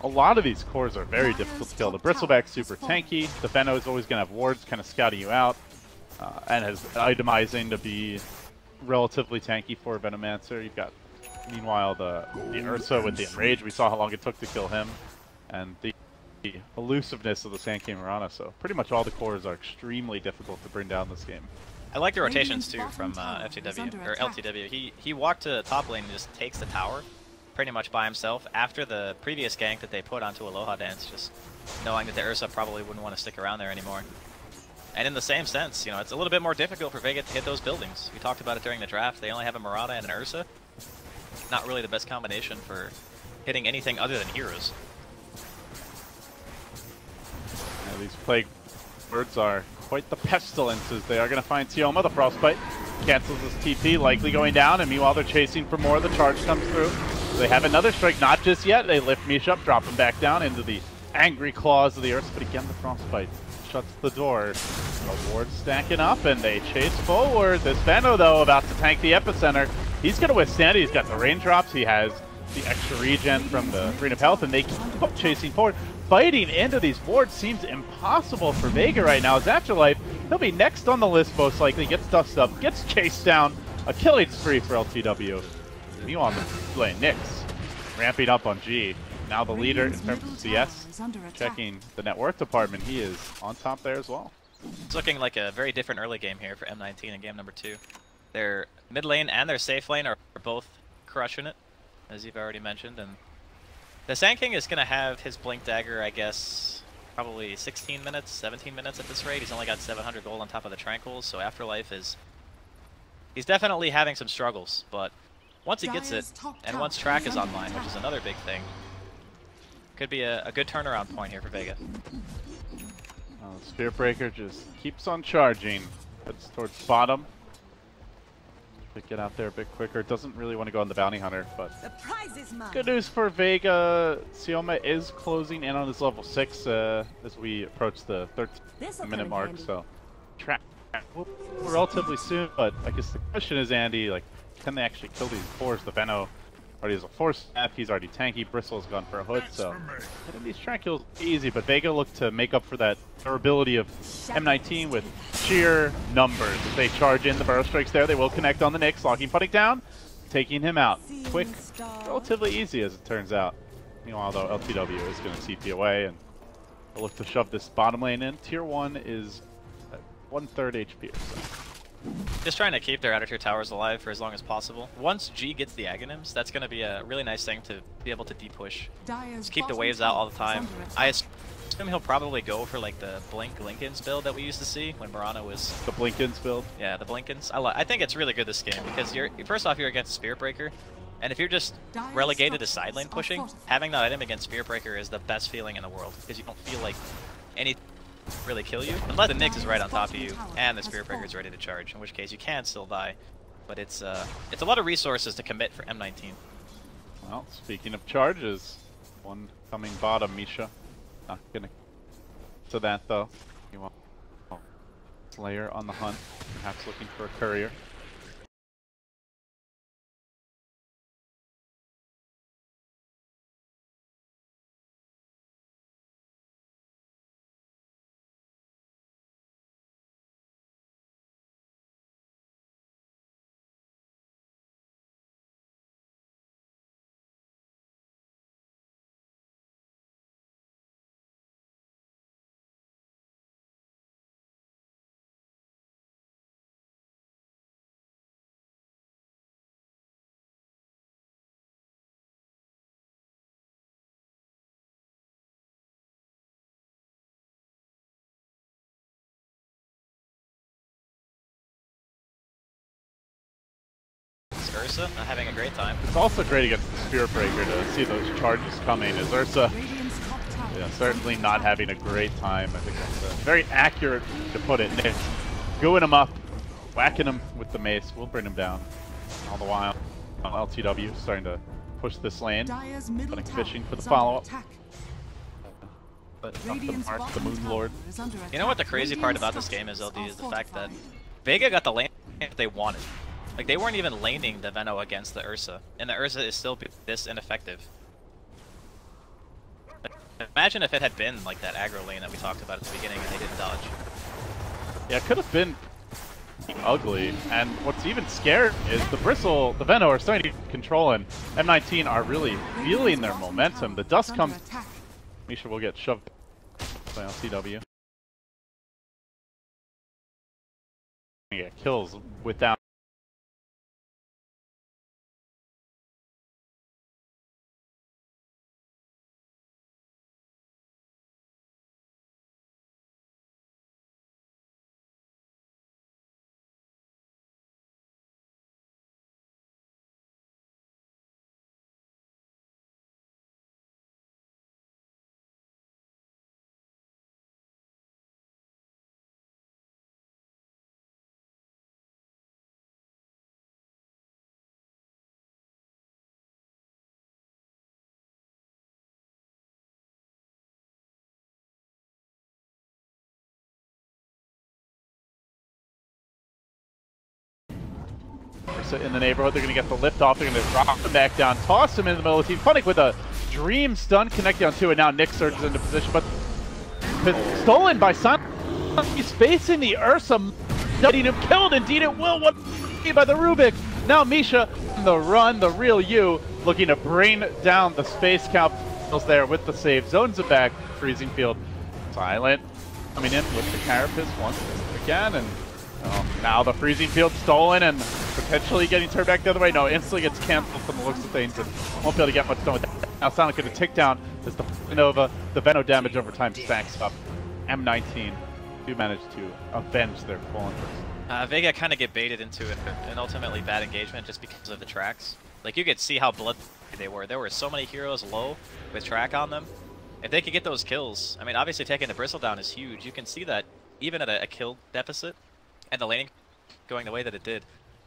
A lot of these cores are very difficult to kill. The Bristleback's super tanky. The Feno is always going to have wards kind of scouting you out, and has itemizing to be relatively tanky for a Venomancer. You've got, meanwhile, the Ursa with the Enrage. We saw how long it took to kill him, and the elusiveness of the Sand King Mirana. So pretty much all the cores are extremely difficult to bring down this game. I like the rotations too from FTW or LTW. He walked to top lane and just takes the tower pretty much by himself after the previous gank that they put onto Aloha Dance, just knowing that the Ursa probably wouldn't want to stick around there anymore. And in the same sense, you know, it's a little bit more difficult for Vega to hit those buildings. We talked about it during the draft. They only have a Mirana and an Ursa. Not really the best combination for hitting anything other than heroes. Yeah, these plague birds are quite the pestilences. They are going to find Tioma. The Frostbite cancels his TP, likely going down, and meanwhile they're chasing for more. The charge comes through. They have another strike, not just yet. They lift Mish up, drop him back down into the angry claws of the Earth, but again the Frostbite shuts the door. The ward stacking up, and they chase forward. This Veno, though, about to tank the epicenter. He's going to withstand it. He's got the raindrops. He has the extra regen from the Green of Health, and they keep up chasing forward. Fighting into these wards seems impossible for Vega right now. As Afterlife, he'll be next on the list most likely. Gets dusted up, gets chased down. A killing spree for LTW. Meanwhile, on the lane, Nyx ramping up on G. Now the leader in terms of CS. Checking the net worth department. He is on top there as well. It's looking like a very different early game here for M19 in game number 2. Their mid lane and their safe lane are both crushing it, as you've already mentioned, and the Sand King is going to have his Blink Dagger, I guess, probably 16 minutes, 17 minutes at this rate. He's only got 700 gold on top of the Tranquils, so Afterlife is... He's definitely having some struggles, but once he gets it, and once Track is online, which is another big thing, could be a good turnaround point here for Vega. Spirit Breaker just keeps on charging. Heads towards bottom. To get out there a bit quicker. Doesn't really want to go on the Bounty Hunter, but good news for Vega. Sioma is closing in on his level 6 as we approach the 13-minute mark, so Track relatively soon, but I guess the question is, Andy, like, can they actually kill these fours? The Veno already has a force staff, he's already tanky, Bristle's gone for a hood, so hitting these track kills easy, but Vega look to make up for that durability of M19 with sheer numbers. If they charge in the burrow strikes there, they will connect on the Nyx, locking Putting down, taking him out. Quick, relatively easy as it turns out. Meanwhile though, LTW is going to CP away, and they'll look to shove this bottom lane in. Tier 1 is at 1/3 HP or so. Just trying to keep their outer tier towers alive for as long as possible. Once G gets the Aghanims, that's going to be a really nice thing to be able to de-push. Just keep the waves out all the time. I assume he'll probably go for like the Blink Lincolns build that we used to see when Mirana was... The Blinkins build? Yeah, the Blinkins. I think it's really good this game because first off, you're against Spirit Breaker, and if you're just relegated to side lane pushing, having that item against Spirit Breaker is the best feeling in the world because you don't feel like anything really kill you, unless the Nyx is right on top of you and the Spirit Breaker is ready to charge, in which case you can still die. But it's a lot of resources to commit for M19. Well, speaking of charges, one coming bottom, Misha. Not gonna to that though. You want Slayer on the hunt, perhaps looking for a courier. Ursa, not having a great time. It's also great against the Spirit Breaker to see those charges coming, as Ursa certainly not having a great time. I think that's very accurate to put it. Nick gooing him up, whacking him with the mace. We'll bring him down. All the while, LTW starting to push this lane. But fishing for the follow-up. But up to Mark, the Moon Lord. You know what the crazy part about this game is, LD, is the fact that Vega got the lane that they wanted. Like, they weren't even laning the Veno against the Ursa, and the Ursa is still this ineffective. Imagine if it had been like that aggro lane that we talked about at the beginning and they didn't dodge. Yeah, it could have been ugly, and what's even scary is the Bristle, the Veno are starting to control, and M19 are really feeling their momentum. The dust comes. Misha will get shoved by LCW. Get kills without. In the neighborhood, they're going to get the lift off, they're going to drop him back down, toss him in the middle of the team. Fnatic with a dream stun connecting on two, and now Nick surges into position, but stolen by Sun. He's facing the Ursa, getting him killed. Indeed it will, one by the Rubik. Now Misha, the run, the real you, looking to bring down the Space Capitals there with the save. Zones it back, freezing field. Silent coming in with the Carapace once again, and now the freezing field stolen and potentially getting turned back the other way. No, instantly gets canceled from the looks of things and won't be able to get much done with that. Now Silent going to tick down as the Nova, the Veno damage over time stacks up. M19 do manage to avenge their fallen person. Vega kind of get baited into an ultimately bad engagement just because of the tracks. Like, you could see how bloody they were. There were so many heroes low with track on them. If they could get those kills, I mean, obviously taking the Bristle down is huge. You can see that even at a kill deficit, and the laning going the way that it did,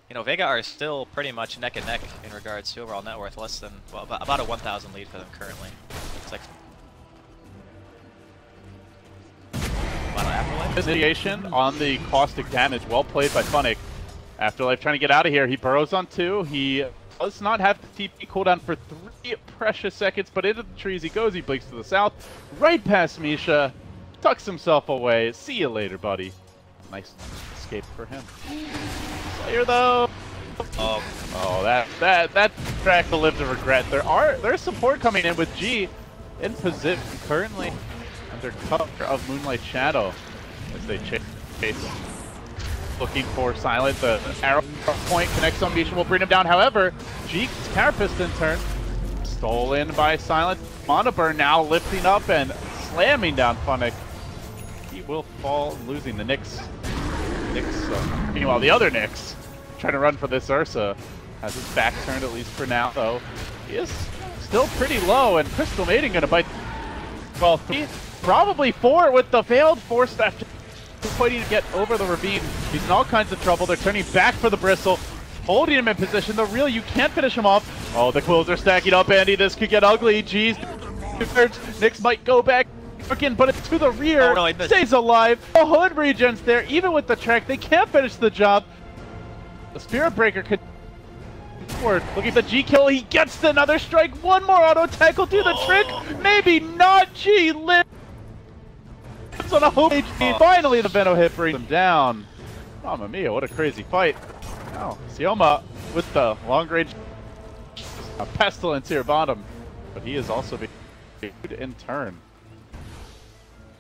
you know, Vega are still pretty much neck and neck in regards to overall net worth, less than, well, about a 1,000 lead for them currently. It's like mitigation on the caustic damage, well played by Fnatic. Afterlife trying to get out of here. He burrows on two. He does not have the TP cooldown for 3 precious seconds, but into the trees he goes. He blinks to the south, right past Misha, tucks himself away. See you later, buddy. Nice escape for him. Slayer though. Oh, that track to live to regret. There's support coming in with G in position currently under cover of Moonlight Shadow as they chase. Looking for Silent. The arrow point connects on Misha, will bring him down. However, GEEK's Carapace in turn stolen by Silent. Monoburn now lifting up and slamming down Fnatic. He will fall, losing the Nyx. Meanwhile, the other Nyx trying to run for this Ursa. Has his back turned, at least for now, though. He is still pretty low, and Crystal Maiden going to bite. Well, 3, probably 4 with the failed force after fighting to get over the ravine. He's in all kinds of trouble. They're turning back for the Bristle, holding him in position. The real, you can't finish him off. Oh, the quills are stacking up, Andy. This could get ugly. Jeez. Nyx might go back. But it's to the rear. Oh, no, stays alive. The hood regens there. Even with the track, they can't finish the job. The Spirit Breaker could forward. Looking at the G kill. He gets another strike. One more auto tackle. Do the trick. Maybe not. G lives on a hope. Finally, the Veno hit brings him down. Mamma mia, what a crazy fight. Now, Sioma with the long range. A pestilence here bottom. But he is also being good in turn.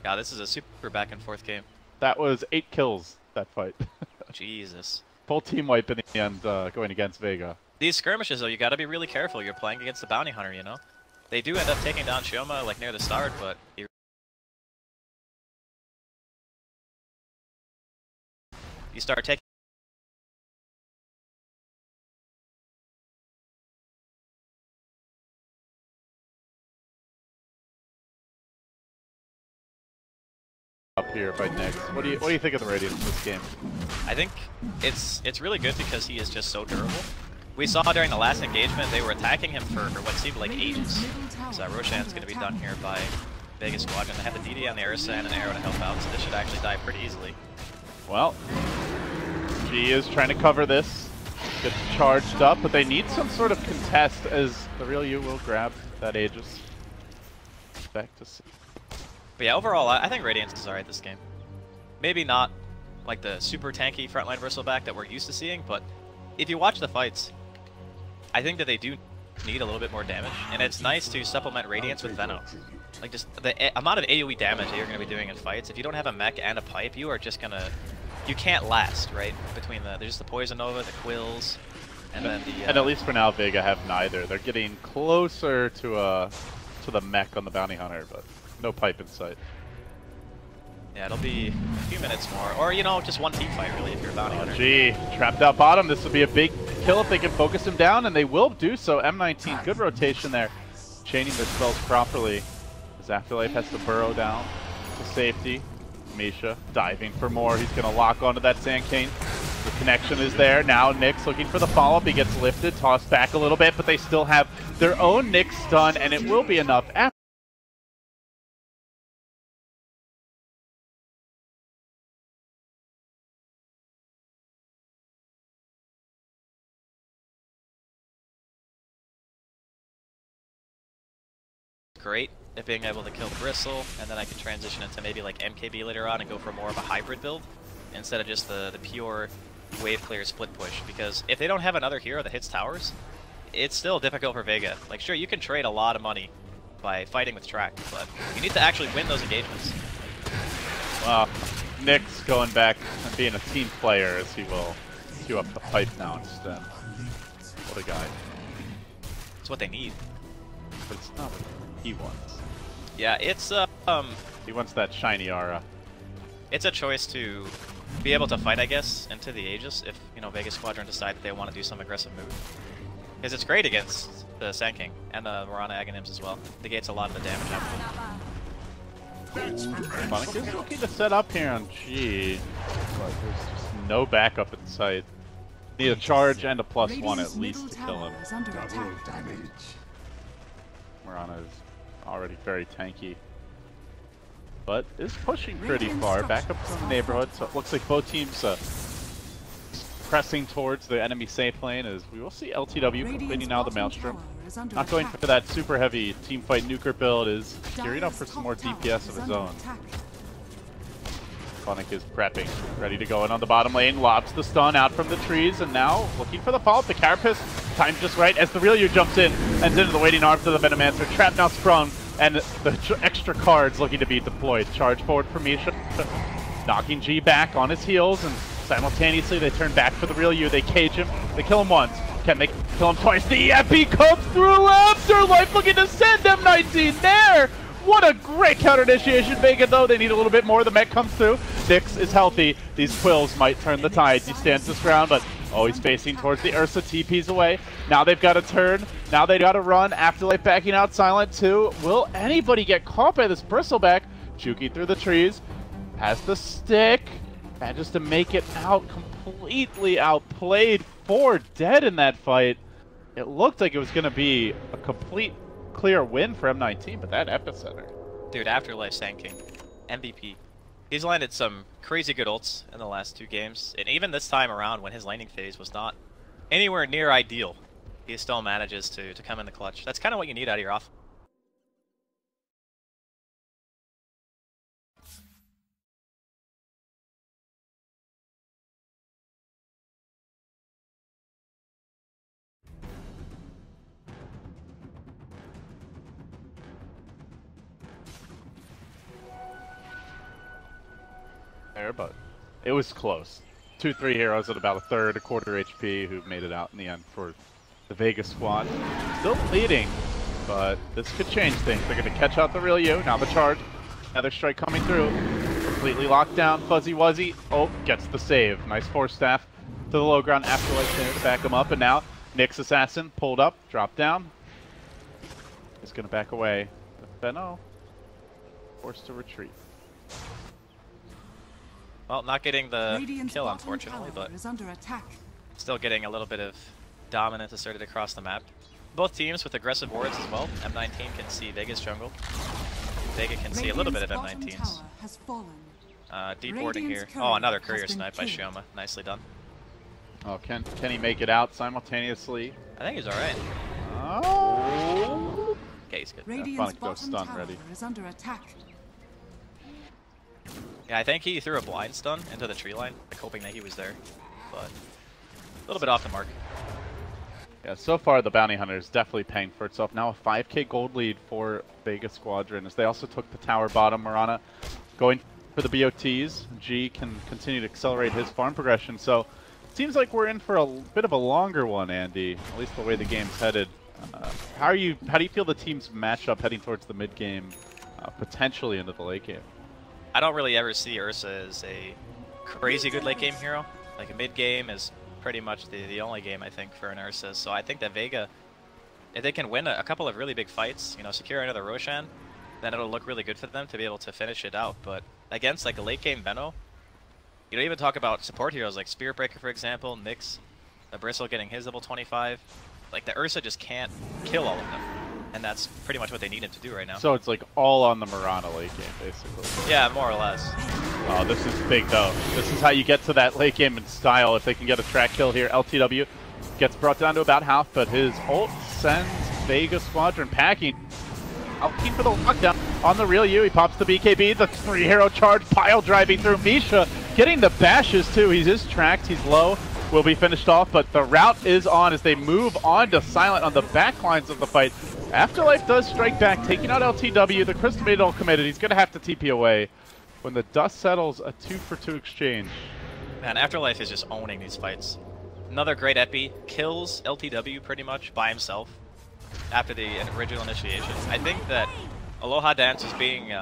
Yeah, this is a super back and forth game. That was 8 kills, that fight. Jesus. Full team wipe in the end going against Vega. These skirmishes, though, you gotta be really careful. You're playing against the bounty hunter, you know? They do end up taking down Shioma, like, near the start, but you start taking here by Nyx. What do you think of the Radiance in this game? I think it's really good because he is just so durable. We saw during the last engagement they were attacking him for what seemed like ages. So Roshan's going to be done here by Vega Squadron. They have the DD on the Ursa and an arrow to help out, so this should actually die pretty easily. Well, G is trying to cover this. Gets charged up, but they need some sort of contest as the real you will grab that Aegis. Back to see. But yeah, overall, I think Radiance is alright this game. Maybe not like the super tanky frontline bristleback that we're used to seeing, but if you watch the fights, I think that they do need a little bit more damage, and it's nice to supplement Radiance with Venom. Like, just the amount of AoE damage that you're going to be doing in fights, if you don't have a mech and a pipe, you are just going to... You can't last, right? Between there's the Poison Nova, the Quills, and then the... And at least for now, Vega have neither. They're getting closer to the mech on the Bounty Hunter, but no pipe in sight. Yeah, it'll be a few minutes more. Or, you know, just one team fight, really, if you're a Bounty Hunter. Gee, trapped out bottom. This would be a big kill if they can focus him down, and they will do so. M19, good rotation there. Chaining their spells properly. As Afterlife has to burrow down to safety. Misha diving for more. He's going to lock onto that Sand King. The connection is there. Now Nyx looking for the follow-up. He gets lifted, tossed back a little bit, but they still have their own Nyx stun, and it will be enough. Great at being able to kill the Bristle, and then I can transition into maybe like MKB later on and go for more of a hybrid build instead of just the pure wave clear split push, because if they don't have another hero that hits towers, it's still difficult for Vega. Like, sure, you can trade a lot of money by fighting with track, but you need to actually win those engagements. Well, Nyx going back and being a team player as he will queue up the pipe now instead. What a guy. It's what they need. But it's not what he wants. Yeah, it's he wants that shiny aura. It's a choice to be able to fight, I guess, into the Aegis if, you know, Vega Squadron decide that they want to do some aggressive move. Because it's great against the Sand King and the Mirana Aghanims as well. Negates a lot of the damage out of it. Fnatic is looking to set up here on G, but there's just no backup in sight. Need a charge and a +1 at least to kill him. Mirana is already very tanky, but is pushing pretty far. Back up from the neighborhood, so it looks like both teams pressing towards the enemy safe lane as we will see LTW completing now the Maelstrom. Not going for that super heavy teamfight nuker build, is gearing up for some more DPS of his own. Sonic is prepping, ready to go in on the bottom lane, lobs the stun out from the trees, and now looking for the follow-up. The Carapace timed just right as the Real jumps in and into the waiting arms of the Venomancer. Trap now sprung, and the extra cards looking to be deployed. Charge forward for Misha, knocking G back on his heels, and simultaneously they turn back for the Real They cage him, they kill him once. Can they kill him twice? The Epi comes through Afterlife looking to send M19 there! What a great counter initiation, Vega, though. They need a little bit more. The mech comes through. Nyx is healthy. These Quills might turn the tide. He stands his ground, but he's facing towards the Ursa. TP's away. Now they've got to turn. Now they've got to run. Afterlife backing out silent, too. Will anybody get caught by this bristleback? Juki through the trees. Has the stick. Manages to make it out. Completely outplayed. 4 dead in that fight. It looked like it was going to be a complete clear win for M19, but that epicenter. Dude, Afterlife Sand King. MVP. He's landed some crazy good ults in the last 2 games, and even this time around when his laning phase was not anywhere near ideal, he still manages to come in the clutch. That's kind of what you need out of your offense. But it was close. 2-3 heroes at about a third, a quarter HP who made it out in the end for the Vega squad. Still leading, but this could change things. They're going to catch out the Real Now the charge. Another strike coming through. Completely locked down. Fuzzy Wuzzy. Gets the save. Nice force staff to the low ground. Afterlife there to back him up. And now Nyx Assassin pulled up, dropped down. Is going to back away. Benno forced to retreat. Well, not getting the Radiant's kill, bottom unfortunately, tower but is under attack. still getting a little bit of dominance asserted across the map. Both teams with aggressive wards as well. M19 can see Vega's jungle. Vega can see a little bit of M19's. Deep warding here. Oh, another courier snipe by Shioma. Nicely done. Oh, can he make it out simultaneously? I think he's alright. Oh! Okay, he's good. Radiant's bottom tower is under attack. Yeah, I think he threw a blind stun into the tree line, like hoping that he was there, but a little bit off the mark. Yeah, so far the bounty hunter is definitely paying for itself. Now a 5k gold lead for Vega Squadron as they also took the tower bottom. Marana going for the BOTs. G can continue to accelerate his farm progression. So it seems like we're in for a bit of a longer one, Andy. At least the way the game's headed. How do you feel the teams match up heading towards the mid game, potentially into the late game? I don't really ever see Ursa as a crazy good late game hero. Like a mid game is pretty much the only game I think for an Ursa. So I think that Vega, if they can win a couple of really big fights, you know, secure another Roshan, then it'll look really good for them to be able to finish it out. But against like a late game Benno, you don't even talk about support heroes like Spirit Breaker, for example, Nyx, the Bristle getting his level 25. Like the Ursa just can't kill all of them. And that's pretty much what they need him to do right now. So it's like all on the Marana late game, basically. Yeah, more or less. Oh, this is big though. This is how you get to that late game in style. If they can get a track kill here, LTW gets brought down to about half, but his ult sends Vega Squadron packing. Looking for the lockdown on the real you. He pops the BKB, the 3-hero charge, pile driving through Misha, getting the bashes too. He is tracked, he's low. Will be finished off, but the route is on as they move on to Silent on the back lines of the fight. Afterlife does strike back, taking out LTW. The Crystal Maiden all committed. He's going to have to TP away. When the dust settles, a 2-for-2 exchange. Man, Afterlife is just owning these fights. Another great epi. Kills LTW pretty much by himself after the original initiation. I think that Aloha Dance is being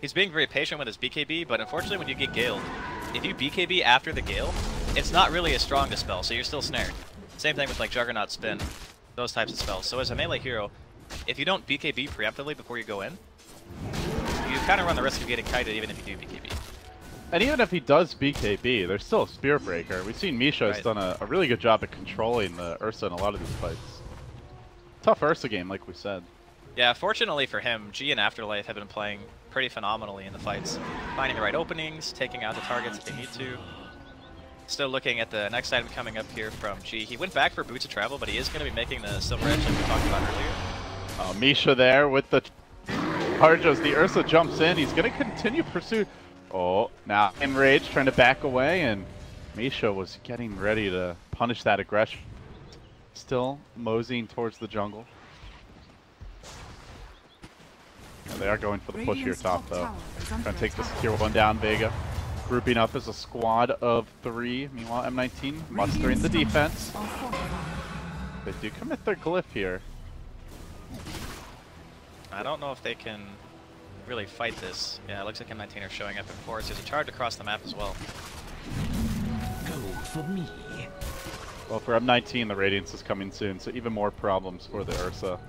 he's being very patient with his BKB, but unfortunately when you get Galed, if you BKB after the Gale, it's not really as strong a spell, so you're still snared. Same thing with like Juggernaut Spin, those types of spells. So as a melee hero, if you don't BKB preemptively before you go in, you kind of run the risk of getting kited even if you do BKB. And even if he does BKB, there's still a Spirit Breaker. We've seen Misha has done a really good job at controlling the Ursa in a lot of these fights. Tough Ursa game, like we said. Yeah, fortunately for him, G and Afterlife have been playing pretty phenomenally in the fights. Finding the right openings, taking out the targets if they need to. Still looking at the next item coming up here from G. He went back for Boots of Travel, but he is going to be making the Silver Edge like we talked about earlier. Misha there with the charges. The Ursa jumps in. He's going to continue pursuit. Oh, now Enrage trying to back away, and Misha was getting ready to punish that aggression. Still moseying towards the jungle. Yeah, they are going for the push here top, though. Trying to take the secure one down, Vega. Grouping up as a squad of 3. Meanwhile, M19 mustering the defense. They do commit their glyph here. I don't know if they can really fight this. Yeah, it looks like M19 are showing up in force. There's a charge across the map as well. Go for me. Well, for M19, the Radiance is coming soon, so even more problems for the Ursa.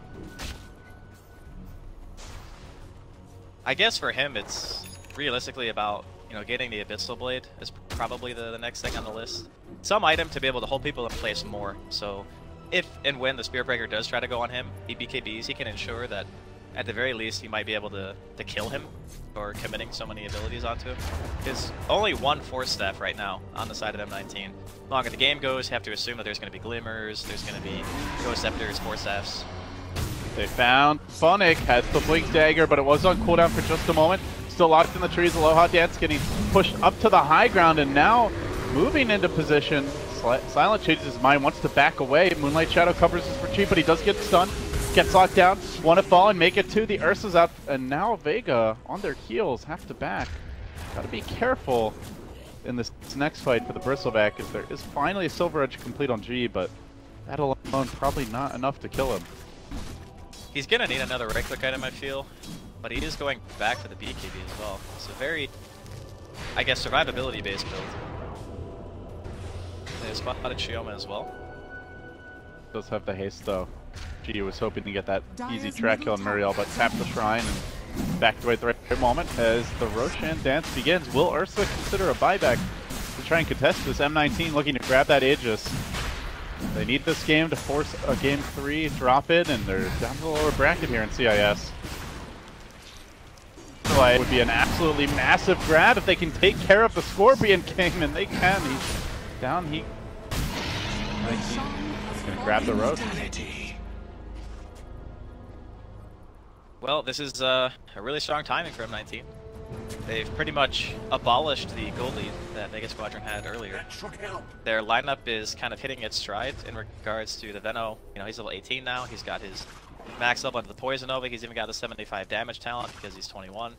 I guess for him, it's realistically about, you know, getting the Abyssal Blade is probably the next thing on the list. Some item to be able to hold people in place more. So if and when the Spirit Breaker does try to go on him, he BKBs, he can ensure that at the very least he might be able to kill him for committing so many abilities onto him. There's only one Force Staff right now on the side of M19. Longer the game goes, you have to assume that there's going to be Glimmers, there's going to be Ghost Scepters, Force Staffs. They found Phonic, has the Blink Dagger, but it was on cooldown for just a moment. Still locked in the trees. Aloha Dance getting pushed up to the high ground and now moving into position. Silent changes his mind, wants to back away. Moonlight Shadow covers this for cheap, but he does get stunned. Gets locked down. Want to fall and make it to the Ursa's out. And now Vega on their heels have to back. Gotta be careful in this next fight for the Bristleback, as there is finally a Silver Edge complete on G, but that alone probably not enough to kill him. He's gonna need another right-click item, I feel, but he is going back for the BKB as well. It's a very, I guess, survivability-based build. They spotted Shioma as well. Does have the haste though. G was hoping to get that easy track kill on Muriel, but tapped the shrine and Back away at the right moment as the Roshan dance begins. Will Ursa consider a buyback to try and contest this? M19 looking to grab that Aegis. They need this game to force a game 3 drop in, and they're down to the lower bracket here in CIS. It would be an absolutely massive grab if they can take care of the Scorpion King, and they can. He's down. He's gonna grab the Roshan. Well, this is a really strong timing for M19. They've pretty much abolished the goal lead that Vega Squadron had earlier. Their lineup is kind of hitting its stride in regards to the Veno. You know, he's level 18 now. He's got his max level into the Poison Nova. He's even got the 75 damage talent because he's 21.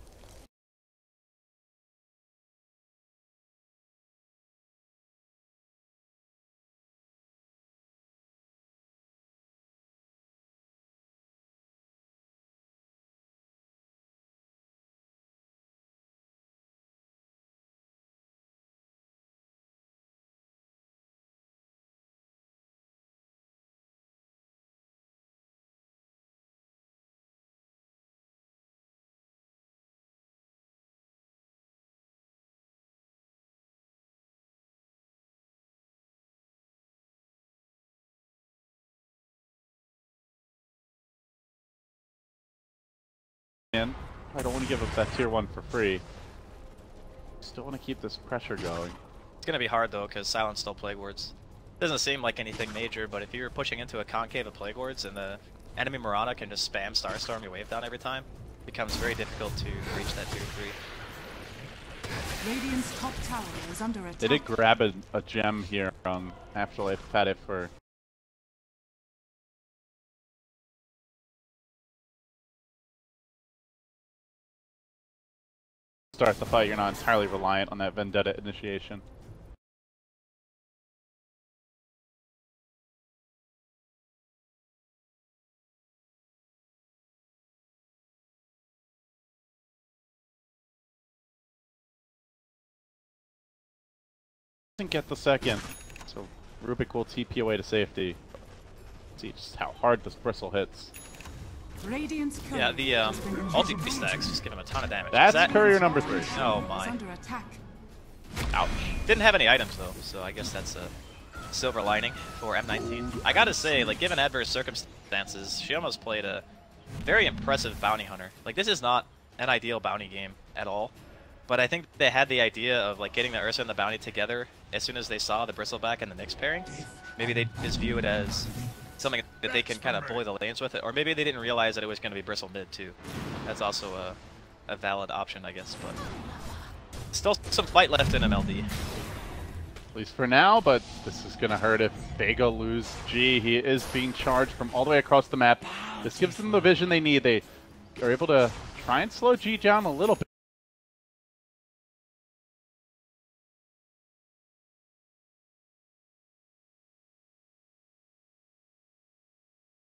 I don't want to give up that tier 1 for free. Still want to keep this pressure going. It's gonna be hard though, because Silence still Plague Wards. Doesn't seem like anything major, but if you're pushing into a concave of Plague Wards and the enemy Mirana can just spam Starstorm your wave down every time, it becomes very difficult to reach that tier 3. Radiant's top tower is under attack. They did grab a gem here on Afterlife Fnatic for start the fight. You're not entirely reliant on that Vendetta initiation. Doesn't get the second, so Rubik will TP away to safety. See just how hard this bristle hits. Yeah, the ulti stacks just give him a ton of damage. That's courier number 3. Oh my. Ouch. Didn't have any items though, so I guess that's a silver lining for M19. I gotta say, like, given adverse circumstances, she almost played a very impressive bounty hunter. Like, this is not an ideal bounty game at all, but I think they had the idea of like getting the Ursa and the bounty together as soon as they saw the Bristleback and the Nyx pairing. Maybe they just view it as something that they can kind of bully the lanes with it, or maybe they didn't realize that it was going to be Bristle mid too. That's also a valid option, I guess, but still some fight left in MLD. At least for now, but this is going to hurt if Vega lose G. He is being charged from all the way across the map. This gives them the vision they need. They are able to try and slow G down a little